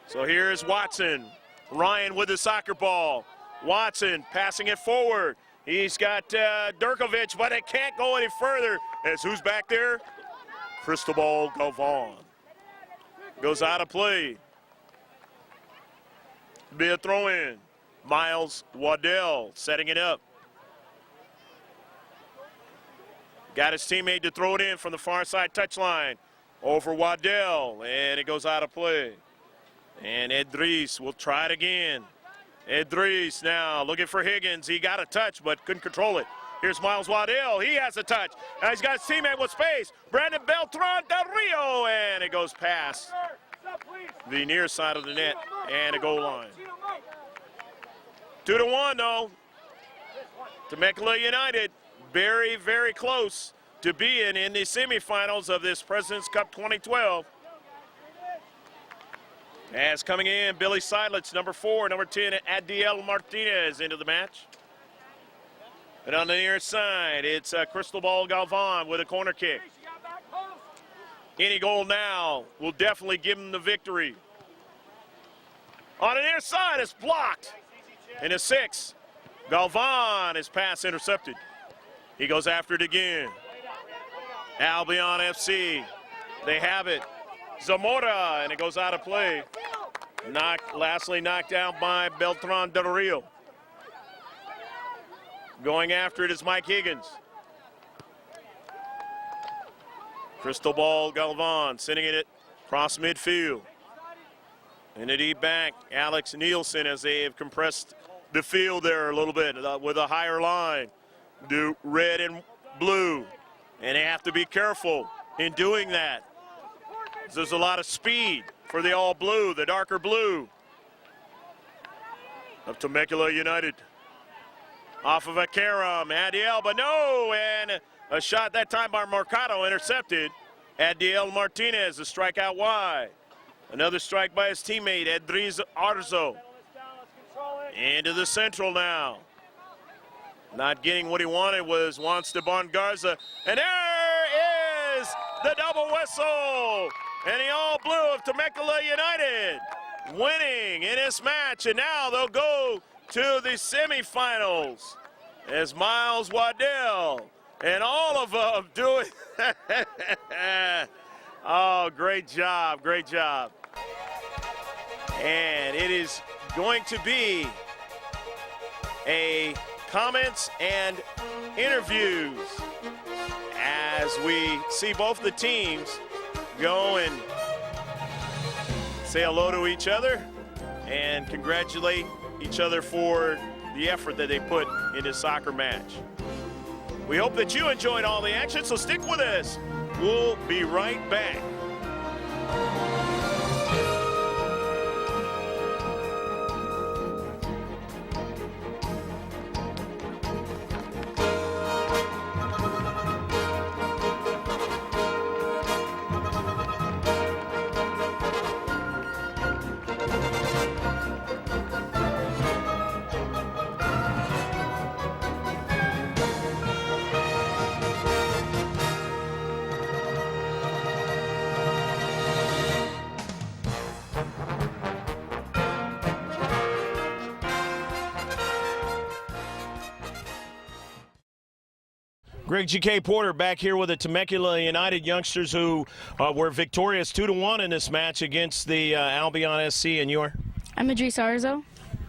S1: So here's Watson. Ryan with the soccer ball. Watson passing it forward. He's got Durkovic, but it can't go any further. As who's back there? Cristobal Galvan. Goes out of play. Be a throw-in. Miles Waddell setting it up. Got his teammate to throw it in from the far side touchline. over Waddell, and it goes out of play. And Edris will try it again. Edris now looking for Higgins. He got a touch, but couldn't control it. Here's Miles Waddell. He has a touch. Now he's got his teammate with space. Brandon Beltran Del Rio, and it goes past the near side of the net and a goal line. 2-1, though. Temecula United very, very close to being in the semifinals of this President's Cup 2012. As coming in, Billy Seidlitz, number 4, number 10, Adiel Martinez into the match. And on the near side, it's Cristobal Galvan with a corner kick. Any goal now will definitely give him the victory. On the near side, it's blocked. And a 6. Galvan, his pass intercepted. He goes after it again. Albion FC, they have it. Zamora, and it goes out of play. Lastly knocked down by Beltran Del Rio. Going after it is Mike Higgins. Cristobal Galvan sending it across midfield. And a deep back, Alex Nielsen, as they have compressed the field there a little bit with a higher line. Do red and blue. And they have to be careful in doing that. There's a lot of speed for the all blue, the darker blue of Temecula United. Off of a Karam, Adiel, but no, and a shot that time by Mercado intercepted. Adiel Martinez, a strikeout wide. Another strike by his teammate, Edris Arzo. Into the central now. Not getting what he wanted was Juan Esteban Garza. And there is the double whistle. And the all blue of Temecula United winning in this match. And now they'll go to the semifinals as Miles Waddell and all of them doing. Oh, great job, great job. And it is going to be a comments and interviews as we see both the teams go and say hello to each other and congratulate each other for the effort that they put in this soccer match. We hope that you enjoyed all the action, so stick with us. We'll be right back. Greg G.K. Porter back here with the Temecula United youngsters who were victorious 2-1 in this match against the Albion SC. And you are?
S4: I'm Idris Arzo.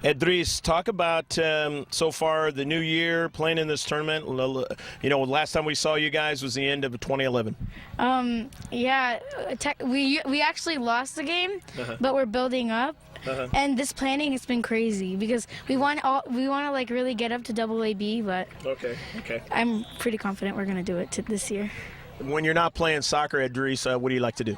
S1: Idris, talk about so far the new year playing in this tournament. You know, last time we saw you guys was the end of 2011.
S4: Yeah, we actually lost the game, but we're building up. And this planning has been crazy because we want to like really get up to AA, but
S1: okay.
S4: I'm pretty confident we're gonna do it this year.
S1: When you're not playing soccer, Idris, what do you like to do?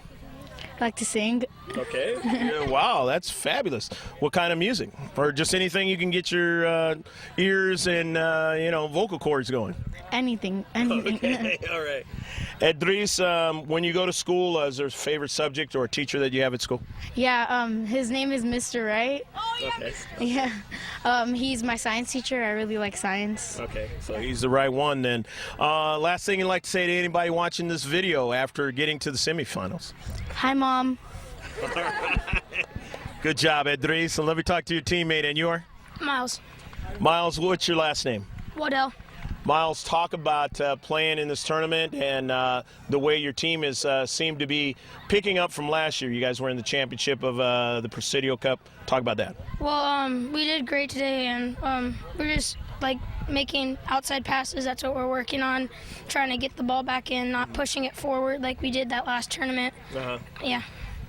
S4: I like to sing.
S1: Okay. Yeah, wow, that's fabulous. What kind of music? Or just anything you can get your ears and vocal cords going?
S4: Anything.
S1: Okay. All right. Idris, when you go to school, is there a favorite subject or a teacher that you have at school?
S4: Yeah, his name is Mr. Wright.
S1: Oh, yeah. Okay.
S4: Yeah. He's my science teacher. I really like science.
S1: Okay, so he's the right one then. Last thing you'd like to say to anybody watching this video after getting to the semifinals?
S4: Hi, Mom.
S1: Good job, Idris. And let me talk to your teammate. And you are?
S4: Miles.
S1: Miles, what's your last name?
S4: Waddell.
S1: Miles, talk about playing in this tournament and the way your team has seemed to be picking up from last year. You guys were in the championship of the Presidio Cup. Talk about that.
S5: Well, we did great today, and we're just like making outside passes. That's what we're working on, trying to get the ball back in, not pushing it forward like we did that last tournament. Yeah.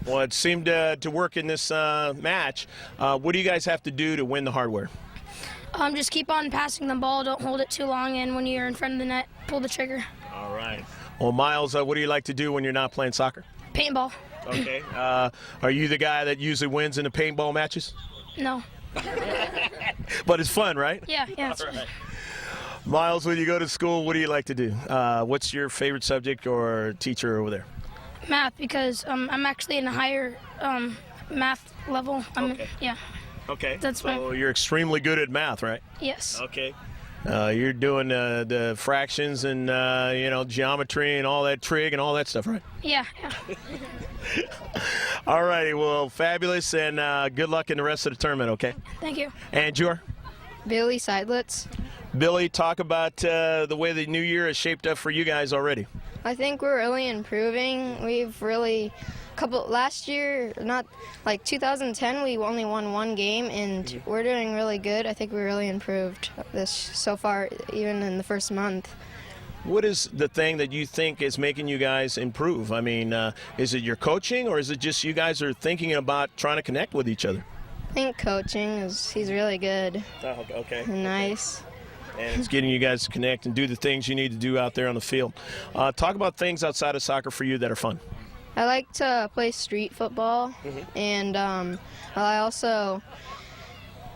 S1: Well, it seemed to work in this match. What do you guys have to do to win the hardware?
S5: Just keep on passing the ball. Don't hold it too long, and when you're in front of the net, pull the trigger.
S1: All right. Well, Miles, what do you like to do when you're not playing soccer?
S5: Paintball.
S1: Okay. Are you the guy that usually wins in the paintball matches?
S5: No.
S1: But it's fun, right?
S5: Yeah, it's
S1: All right. Miles, when you go to school, what do you like to do? What's your favorite subject or teacher over there?
S5: math, because I'm actually in a higher math level.
S1: Okay.
S5: Yeah.
S1: Okay.
S5: That's
S1: so
S5: my.
S1: you're extremely good at math, right?
S5: Yes.
S1: Okay. You're doing the fractions and geometry and all that trig and all that stuff, right?
S5: Yeah.
S1: All righty. Well, fabulous, and good luck in the rest of the tournament. Okay.
S5: Thank you.
S1: And you are?
S6: Billy Seidlitz.
S1: Billy, talk about the way the new year has shaped up for you guys already.
S6: I think we're really improving. We've really last year, not like 2010, we only won one game, and we're doing really good. I think we really improved this so far, even in the first month.
S1: What is the thing that you think is making you guys improve? I mean, is it your coaching, or is it just you guys are thinking about trying to connect with each other?
S6: I think coaching he's really good.
S1: Oh, okay.
S6: And nice.
S1: And it's getting you guys to connect and do the things you need to do out there on the field. Talk about things outside of soccer for you that are fun.
S6: I like to play street football, and I also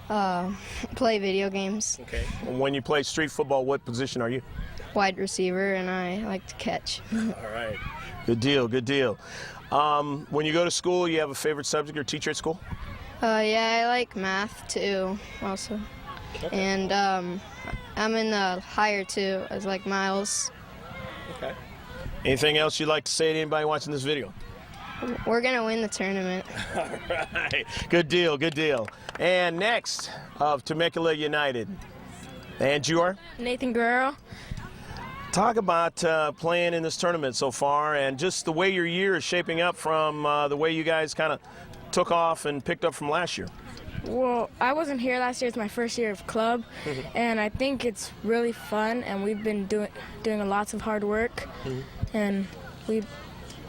S6: play video games.
S1: Okay. When you play street football, what position are you?
S6: Wide receiver, and I like to catch.
S1: All right. Good deal, good deal. When you go to school, you have a favorite subject or teacher at school?
S6: Yeah, I like math too, also.
S1: Okay.
S6: And I'm in the higher two, as like Miles.
S1: Okay. Anything else you'd like to say to anybody watching this video?
S6: We're going to win the tournament.
S1: All right. Good deal, good deal. And next of Temecula United. And you are?
S7: Nathan Guerrero.
S1: Talk about playing in this tournament so far and just the way your year is shaping up from the way you guys kind of took off and picked up from last year.
S7: Well, I wasn't here last year. It's my first year of club, and I think it's really fun, and we've been doing lots of hard work, and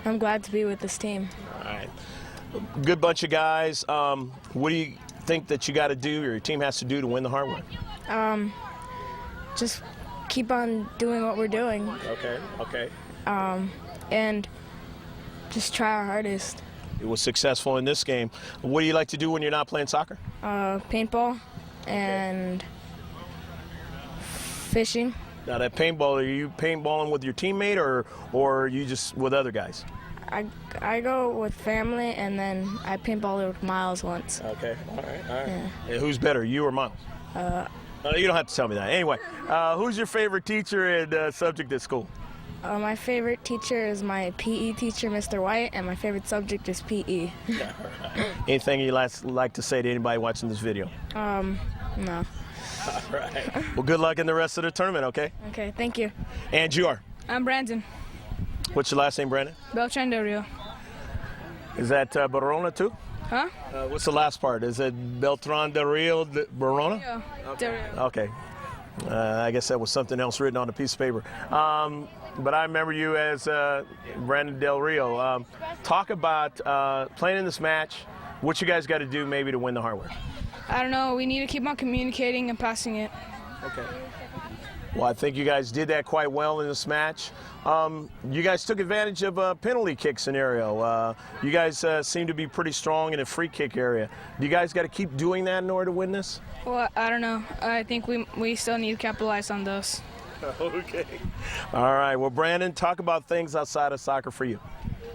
S7: I'm glad to be with this team.
S1: All right. Good bunch of guys. What do you think that you got to do or your team has to do to win the hardware?
S7: Just keep on doing what we're doing.
S1: Okay.
S7: And just try our hardest.
S1: It was successful in this game. What do you like to do when you're not playing soccer?
S7: Paintball and fishing.
S1: Now that paintball, are you paintballing with your teammate or are you just with other guys?
S7: I go with family, and then I paintball with Miles once.
S1: Okay, all right.
S7: Yeah.
S1: And who's better, you or Miles? You don't have to tell me that. Anyway, who's your favorite teacher and subject at school?
S7: My favorite teacher is my PE teacher, Mr. White, and my favorite subject is PE.
S1: Anything you like to say to anybody watching this video?
S7: No.
S1: All right. Well, good luck in the rest of the tournament, okay?
S7: Okay, thank you.
S1: And you are?
S7: I'm Brandon.
S1: What's your last name, Brandon?
S7: Beltran Del Rio.
S1: Is that Barona too?
S7: Huh?
S1: What's the last part? Is it Beltran del Rio de Barona?
S7: Yeah. Del Rio.
S1: Okay. I guess that was something else written on a piece of paper. But I remember you as Brandon Del Rio. Talk about playing in this match, what you guys got to do maybe to win the hardware.
S7: I don't know. We need to keep on communicating and passing it.
S1: Okay. Well, I think you guys did that quite well in this match. You guys took advantage of a penalty kick scenario. You guys seem to be pretty strong in a free kick area. Do you guys got to keep doing that in order to win this?
S7: Well, I don't know. I think we still need to capitalize on those.
S1: Okay. All right. Well, Brandon, talk about things outside of soccer for you.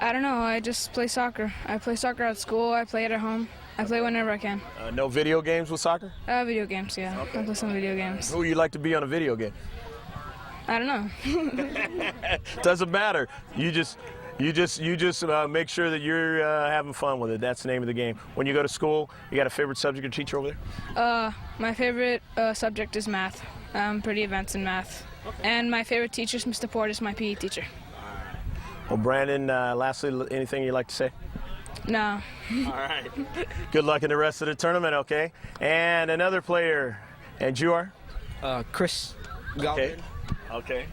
S7: I don't know. I just play soccer. I play soccer at school. I play it at home. I play whenever I can.
S1: No video games with soccer?
S7: Video games, yeah. Okay. I play some video games.
S1: Who would you like to be on a video game?
S7: I don't know.
S1: Doesn't matter. You just make sure that you're having fun with it. That's the name of the game. When you go to school, you got a favorite subject or teacher over there?
S7: My favorite subject is math. I'm pretty advanced in math. Okay. And my favorite teacher is Mr. Portis, my PE teacher.
S1: Well, Brandon, lastly, anything you'd like to say?
S7: No.
S1: All right. Good luck in the rest of the tournament, okay? And another player. And you are?
S8: Chris
S1: Okay.
S8: Galvin.
S1: Okay.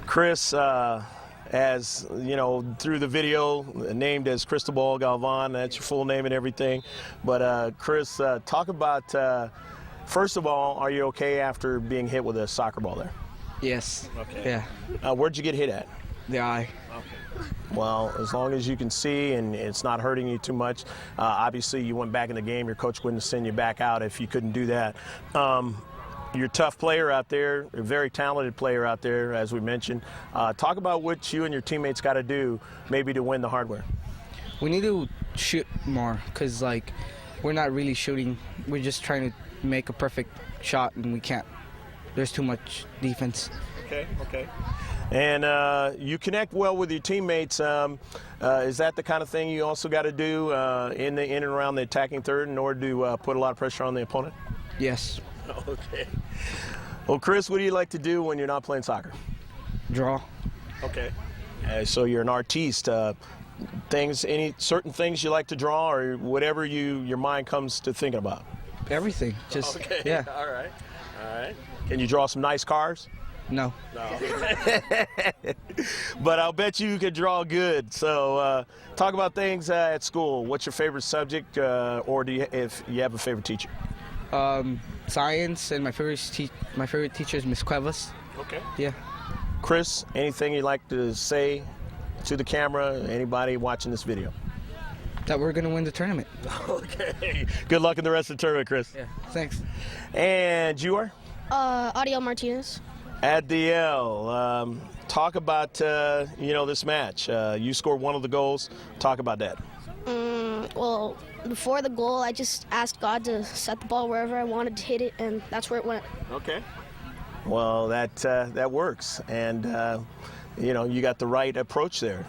S1: Chris, as you know, through the video, named as Cristobal Galvan. That's your full name and everything. But Chris, talk about. First of all, are you okay after being hit with a soccer ball there?
S8: Yes.
S1: Okay.
S8: Yeah.
S1: Where'd you get hit at?
S8: The eye.
S1: Well, as long as you can see and it's not hurting you too much. Obviously, you went back in the game. Your coach wouldn't send you back out if you couldn't do that. You're a tough player out there, a very talented player out there, as we mentioned. Talk about what you and your teammates got to do maybe to win the hardware.
S8: We need to shoot more because, like, we're not really shooting. We're just trying to make a perfect shot, and we can't. There's too much defense.
S1: Okay. And you connect well with your teammates. Is that the kind of thing you also got to do in and around the attacking third in order to put a lot of pressure on the opponent?
S8: Yes.
S1: Okay. Well, Chris, what do you like to do when you're not playing soccer?
S8: Draw.
S1: Okay. So you're an artiste. Any certain things you like to draw, or whatever your mind comes to thinking about?
S8: Everything. Just
S1: Okay.
S8: yeah.
S1: All right. Can you draw some nice cars?
S8: No.
S1: But I'll bet you could draw good. So talk about things at school. What's your favorite subject, or if you have a favorite teacher?
S8: Science, and my favorite teacher is Miss Cuevas.
S1: Okay.
S8: Yeah.
S1: Chris, anything you'd like to say to the camera, anybody watching this video?
S8: That we're gonna win the tournament.
S1: Okay. Good luck in the rest of the tournament, Chris.
S8: Yeah. Thanks.
S1: And you are?
S5: Adiel Martinez.
S1: Adiel, talk about this match. You scored one of the goals. Talk about that.
S5: Well, before the goal, I just asked God to set the ball wherever I wanted to hit it, and that's where it went.
S1: Okay. Well, that works, and you got the right approach there.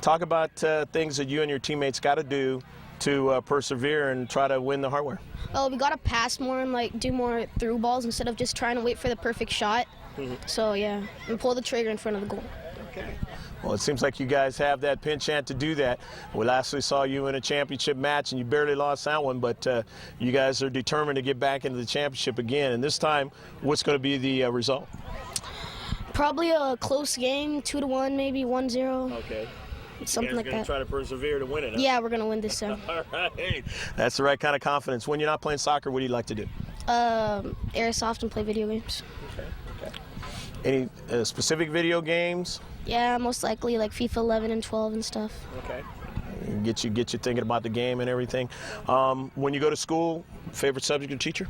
S1: Talk about things that you and your teammates got to do to persevere and try to win the hardware.
S5: Well, we got to pass more and do more through balls instead of just trying to wait for the perfect shot. So yeah, and pull the trigger in front of the goal.
S1: Okay. Well, it seems like you guys have that penchant to do that. We lastly saw you in a championship match, and you barely lost that one, but you guys are determined to get back into the championship again. And this time, what's going to be the result?
S5: Probably a close game, 2-1, maybe 1-0.
S1: Okay.
S5: Something like
S1: You guys
S5: that.
S1: are going to try to persevere to win it, huh?
S5: Yeah, we're going to win this time.
S1: All right. That's the right kind of confidence. When you're not playing soccer, what do you like to do?
S5: Airsoft and play video games.
S1: Okay. Any specific video games?
S5: Yeah, most likely like FIFA 11 and 12 and stuff.
S1: Okay. Get you thinking about the game and everything. When you go to school, favorite subject or teacher?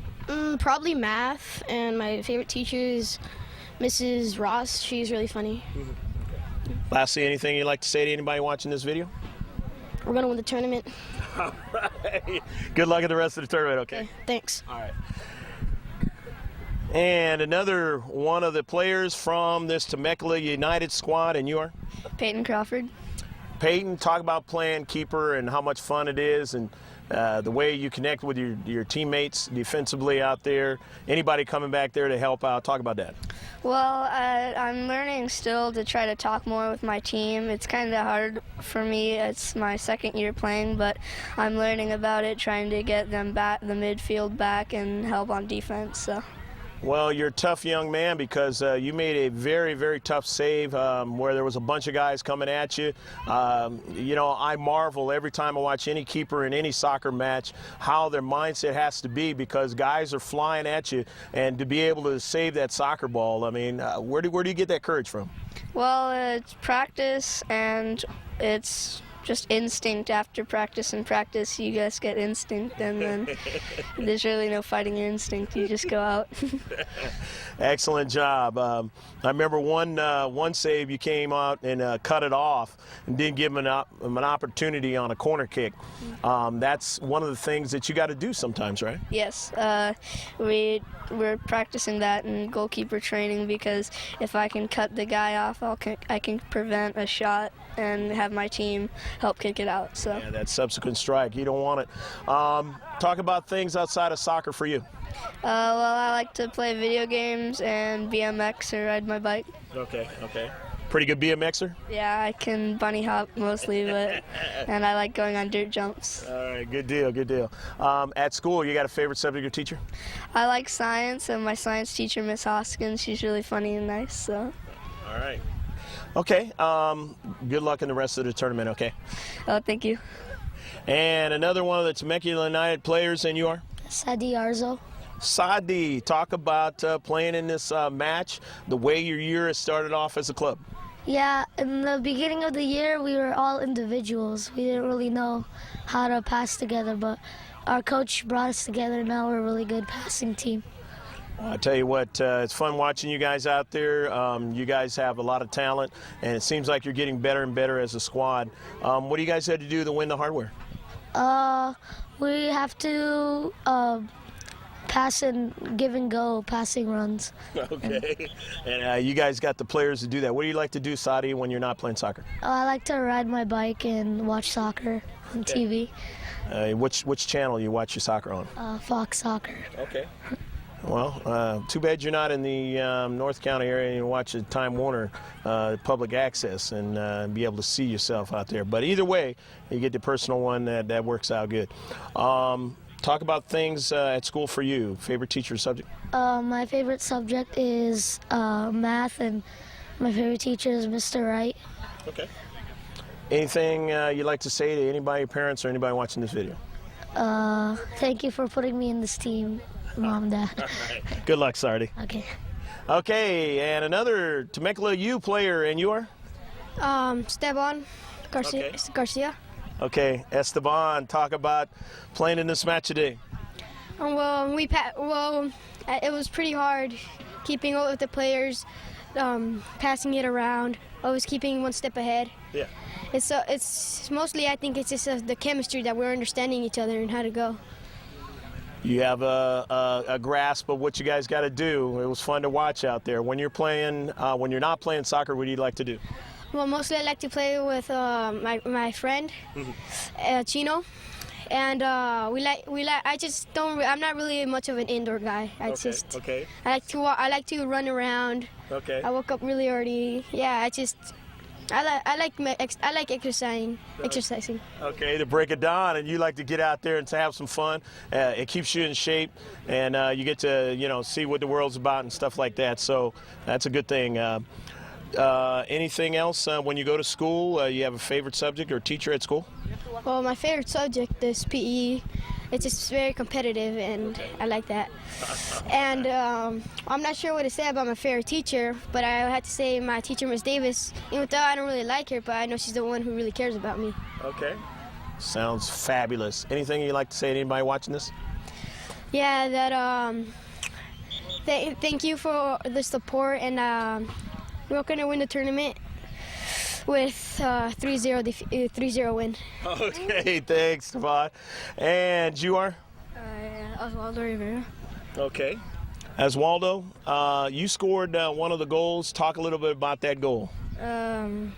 S5: Probably math, and my favorite teacher is Mrs. Ross. She's really funny.
S1: Lastly, anything you'd like to say to anybody watching this video?
S5: We're going to win the tournament.
S1: All right. Good luck in the rest of the tournament, okay?
S5: Okay, thanks.
S1: All right. And another one of the players from this Temecula United squad, and you are?
S6: Peyton Crawford.
S1: Peyton, talk about playing keeper and how much fun it is, and the way you connect with your teammates defensively out there. Anybody coming back there to help out, talk about that.
S6: Well, I'm learning still to try to talk more with my team. It's kind of hard for me. It's my second year playing, but I'm learning about it, trying to get them back, the midfield back, and help on defense. So.
S1: Well, you're a tough young man because you made a very, very tough save where there was a bunch of guys coming at you. I marvel every time I watch any keeper in any soccer match how their mindset has to be, because guys are flying at you, and to be able to save that soccer ball, I mean, where do you get that courage from?
S6: Well, it's practice, and it's just instinct. After practice and practice, you guys get instinct, and then there's really no fighting your instinct. You just go out.
S1: Excellent job. I remember one save you came out and cut it off and didn't give him an opportunity on a corner kick. That's one of the things that you got to do sometimes, right?
S6: Yes, we're practicing that in goalkeeper training, because if I can cut the guy off, I can prevent a shot and have my team help kick it out. So.
S1: Yeah, that subsequent strike, you don't want it. Talk about things outside of soccer for you.
S6: Well, I like to play video games and BMX or ride my bike.
S1: Okay. Pretty good BMXer?
S6: Yeah, I can bunny hop mostly, and I like going on dirt jumps.
S1: All right, good deal, good deal. At school, you got a favorite subject or teacher?
S6: I like science, and my science teacher, Miss Hoskins, she's really funny and nice. So.
S1: All right. Okay, good luck in the rest of the tournament, okay?
S6: Oh, thank you.
S1: And another one of the Temecula United players, and you are?
S4: Sadi Arzo.
S1: Sadi, talk about playing in this match, the way your year has started off as a club.
S4: Yeah, in the beginning of the year, we were all individuals. We didn't really know how to pass together, but our coach brought us together. Now we're a really good passing team.
S1: I tell you what, it's fun watching you guys out there. You guys have a lot of talent, and it seems like you're getting better and better as a squad. What do you guys have to do to win the hardware?
S4: We have to pass and give and go passing runs.
S1: Okay. And you guys got the players to do that. What do you like to do, Sadi, when you're not playing soccer?
S4: I like to ride my bike and watch soccer on TV.
S1: Which channel you watch your soccer on?
S4: Fox Soccer.
S1: Okay. Well, too bad you're not in the North County area and you watch the Time Warner public access and be able to see yourself out there. But either way, you get the personal one that works out good. Talk about things at school for you. Favorite teacher or subject?
S4: My favorite subject is math, and my favorite teacher is Mr. Wright.
S1: Okay. Anything you'd like to say to anybody, your parents, or anybody watching this video?
S4: Thank you for putting me in this team, Mom and Dad.
S1: All right. Good luck, Sardi.
S4: Okay.
S1: Okay, and another Temecula U player, and you are?
S5: Esteban Garcia.
S1: Okay, Esteban, talk about playing in this match today.
S5: Well, it was pretty hard keeping up with the players, passing it around, always keeping one step ahead.
S1: Yeah.
S5: It's mostly, I think it's just the chemistry that we're understanding each other and how to go.
S1: You have a grasp of what you guys got to do. It was fun to watch out there. When you're playing, when you're not playing soccer, what do you like to do?
S5: Well, mostly I like to play with my friend, Chino, and I'm not really much of an indoor guy. I like to run around.
S1: Okay.
S5: I woke up really early. Yeah, I like exercising.
S1: Okay, to break it down, and you like to get out there and to have some fun. It keeps you in shape, and you get to see what the world's about and stuff like that. So that's a good thing. Anything else when you go to school? You have a favorite subject or teacher at school?
S5: Well, my favorite subject is PE. It's just very competitive, and I like that. And I'm not sure what to say about my favorite teacher, but I had to say my teacher, Miss Davis. Even though I don't really like her, but I know she's the one who really cares about me.
S1: Okay. Sounds fabulous. Anything you'd like to say to anybody watching this?
S5: Yeah, that thank you for the support, and we're going to win the tournament with 3-0 win.
S1: Okay, thanks, Devon. And you are?
S5: Oswaldo Rivera.
S1: Okay. Oswaldo, you scored one of the goals. Talk a little bit about that goal.
S5: It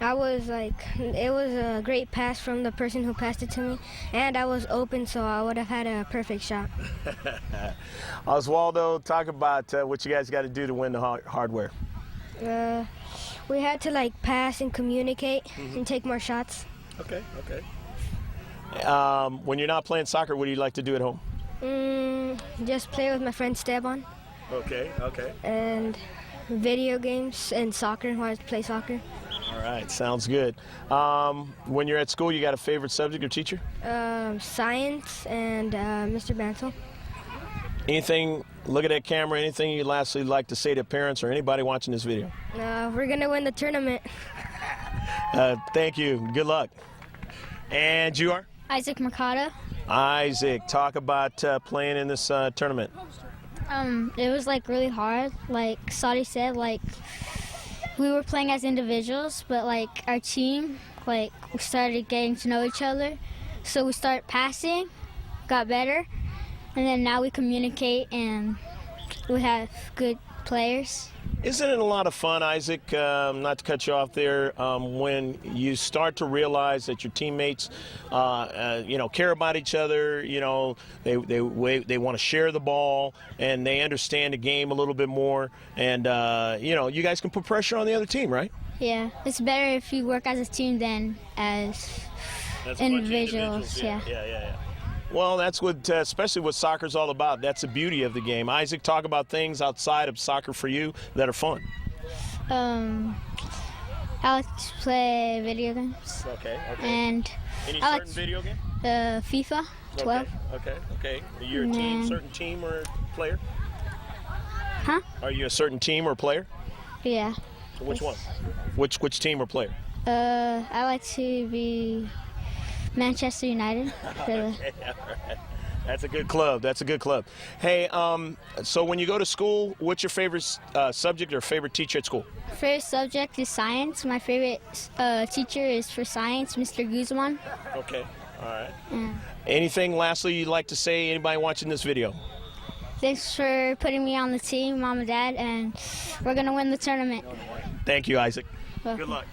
S5: was a great pass from the person who passed it to me, and I was open, so I would have had a perfect shot.
S1: Oswaldo, talk about what you guys got to do to win the hardware.
S5: We had to pass and communicate and take more shots.
S1: Okay. When you're not playing soccer, what do you like to do at home?
S5: Just play with my friend Esteban.
S1: Okay.
S5: And video games and soccer, when I play soccer.
S1: All right, sounds good. When you're at school, you got a favorite subject or teacher?
S5: Science and Mr. Bansel.
S1: Anything, look at that camera, anything you'd lastly like to say to parents or anybody watching this video?
S5: We're going to win the tournament.
S1: Thank you. Good luck. And you are?
S4: Isaac Mercado.
S1: Isaac, talk about playing in this tournament.
S4: It was really hard. Like Sadi said, we were playing as individuals, but our team, we started getting to know each other. So we started passing, got better, and then now we communicate and we have good players.
S1: Isn't it a lot of fun, Isaac, not to cut you off there, when you start to realize that your teammates, care about each other, they want to share the ball, and they understand the game a little bit more, and, you guys can put pressure on the other team, right?
S4: Yeah, it's better if you work as a team than as individuals.
S1: Yeah. Well, that's what, especially what soccer's all about. That's the beauty of the game. Isaac, talk about things outside of soccer for you that are fun.
S4: I like to play video games.
S1: Okay.
S4: And
S1: Any
S4: I
S1: certain video game?
S4: FIFA 12.
S1: Okay. Are you a team, certain team or player?
S4: Huh?
S1: Are you a certain team or player?
S4: Yeah.
S1: Which one? Which team or player?
S4: I like to be Manchester United.
S1: That's a good club. Hey, so when you go to school, what's your favorite subject or favorite teacher at school?
S4: Favorite subject is science. My favorite teacher is for science, Mr. Guzman.
S1: Okay, all right.
S4: Yeah.
S1: Anything lastly you'd like to say, anybody watching this video?
S4: Thanks for putting me on the team, Mom and Dad, and we're going to win the tournament.
S1: Thank you, Isaac. Good luck.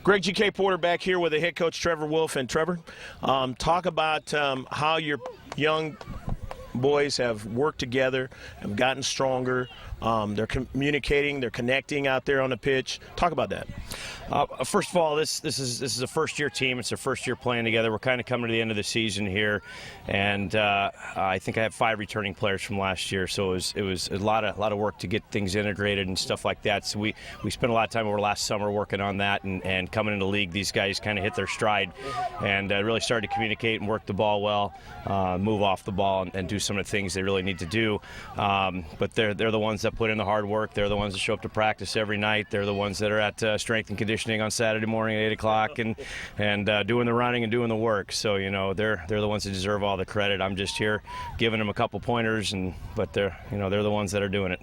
S1: Greg G.K. Porter back here with the head coach, Trevor Wolf. And Trevor, talk about how your young boys have worked together, have gotten stronger. They're communicating, they're connecting out there on the pitch. Talk about that.
S9: First of all, this is a first-year team. It's their first year playing together. We're kind of coming to the end of the season here, and I think I have 5 returning players from last year. So it was a lot of work to get things integrated and stuff like that. So we spent a lot of time over last summer working on that, and coming into the league, these guys kind of hit their stride and really started to communicate and work the ball well, move off the ball, and do some of the things they really need to do. But they're the ones that put in the hard work. They're the ones that show up to practice every night. They're the ones that are at strength and conditioning on Saturday morning at 8 o'clock and doing the running and doing the work. So they're the ones that deserve all the credit. I'm just here giving them a couple pointers, but they're the ones that are doing it.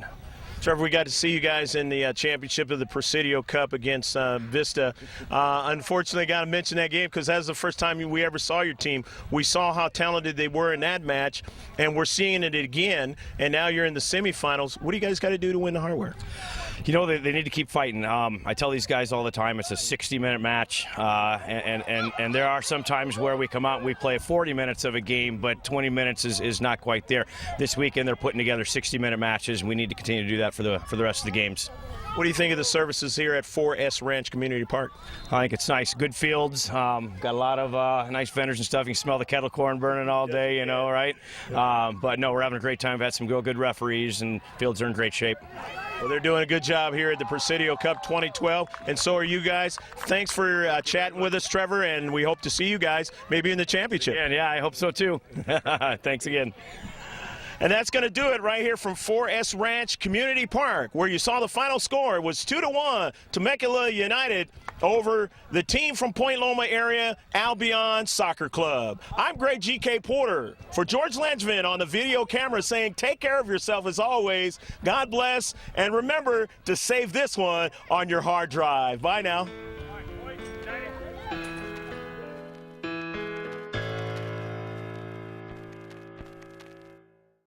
S1: Trevor, we got to see you guys in the championship of the Presidio Cup against Vista. Unfortunately, I got to mention that game because that was the first time we ever saw your team. We saw how talented they were in that match, and we're seeing it again, and now you're in the semifinals. What do you guys got to do to win the hardware?
S9: They need to keep fighting. I tell these guys all the time it's a 60-minute match, and there are some times where we come out and we play 40 minutes of a game, but 20 minutes is not quite there. This weekend they're putting together 60-minute matches, and we need to continue to do that for the rest of the games.
S1: What do you think of the services here at 4S Ranch Community Park?
S9: I think it's nice. Good fields. Got a lot of nice vendors and stuff. You can smell the kettle corn burning all day, right? But no, we're having a great time. We've had some good referees, and fields are in great shape.
S1: Well, they're doing a good job here at the Presidio Cup 2012, and so are you guys. Thanks for chatting with us, Trevor, and we hope to see you guys maybe in the championship.
S9: Yeah, I hope so too. Thanks again.
S1: And that's going to do it right here from 4S Ranch Community Park, where you saw the final score was 2-1 Temecula United over the team from Point Loma area, Albion Soccer Club. I'm Greg G.K. Porter for George Langevin on the video camera saying take care of yourself as always. God bless, and remember to save this one on your hard drive. Bye now.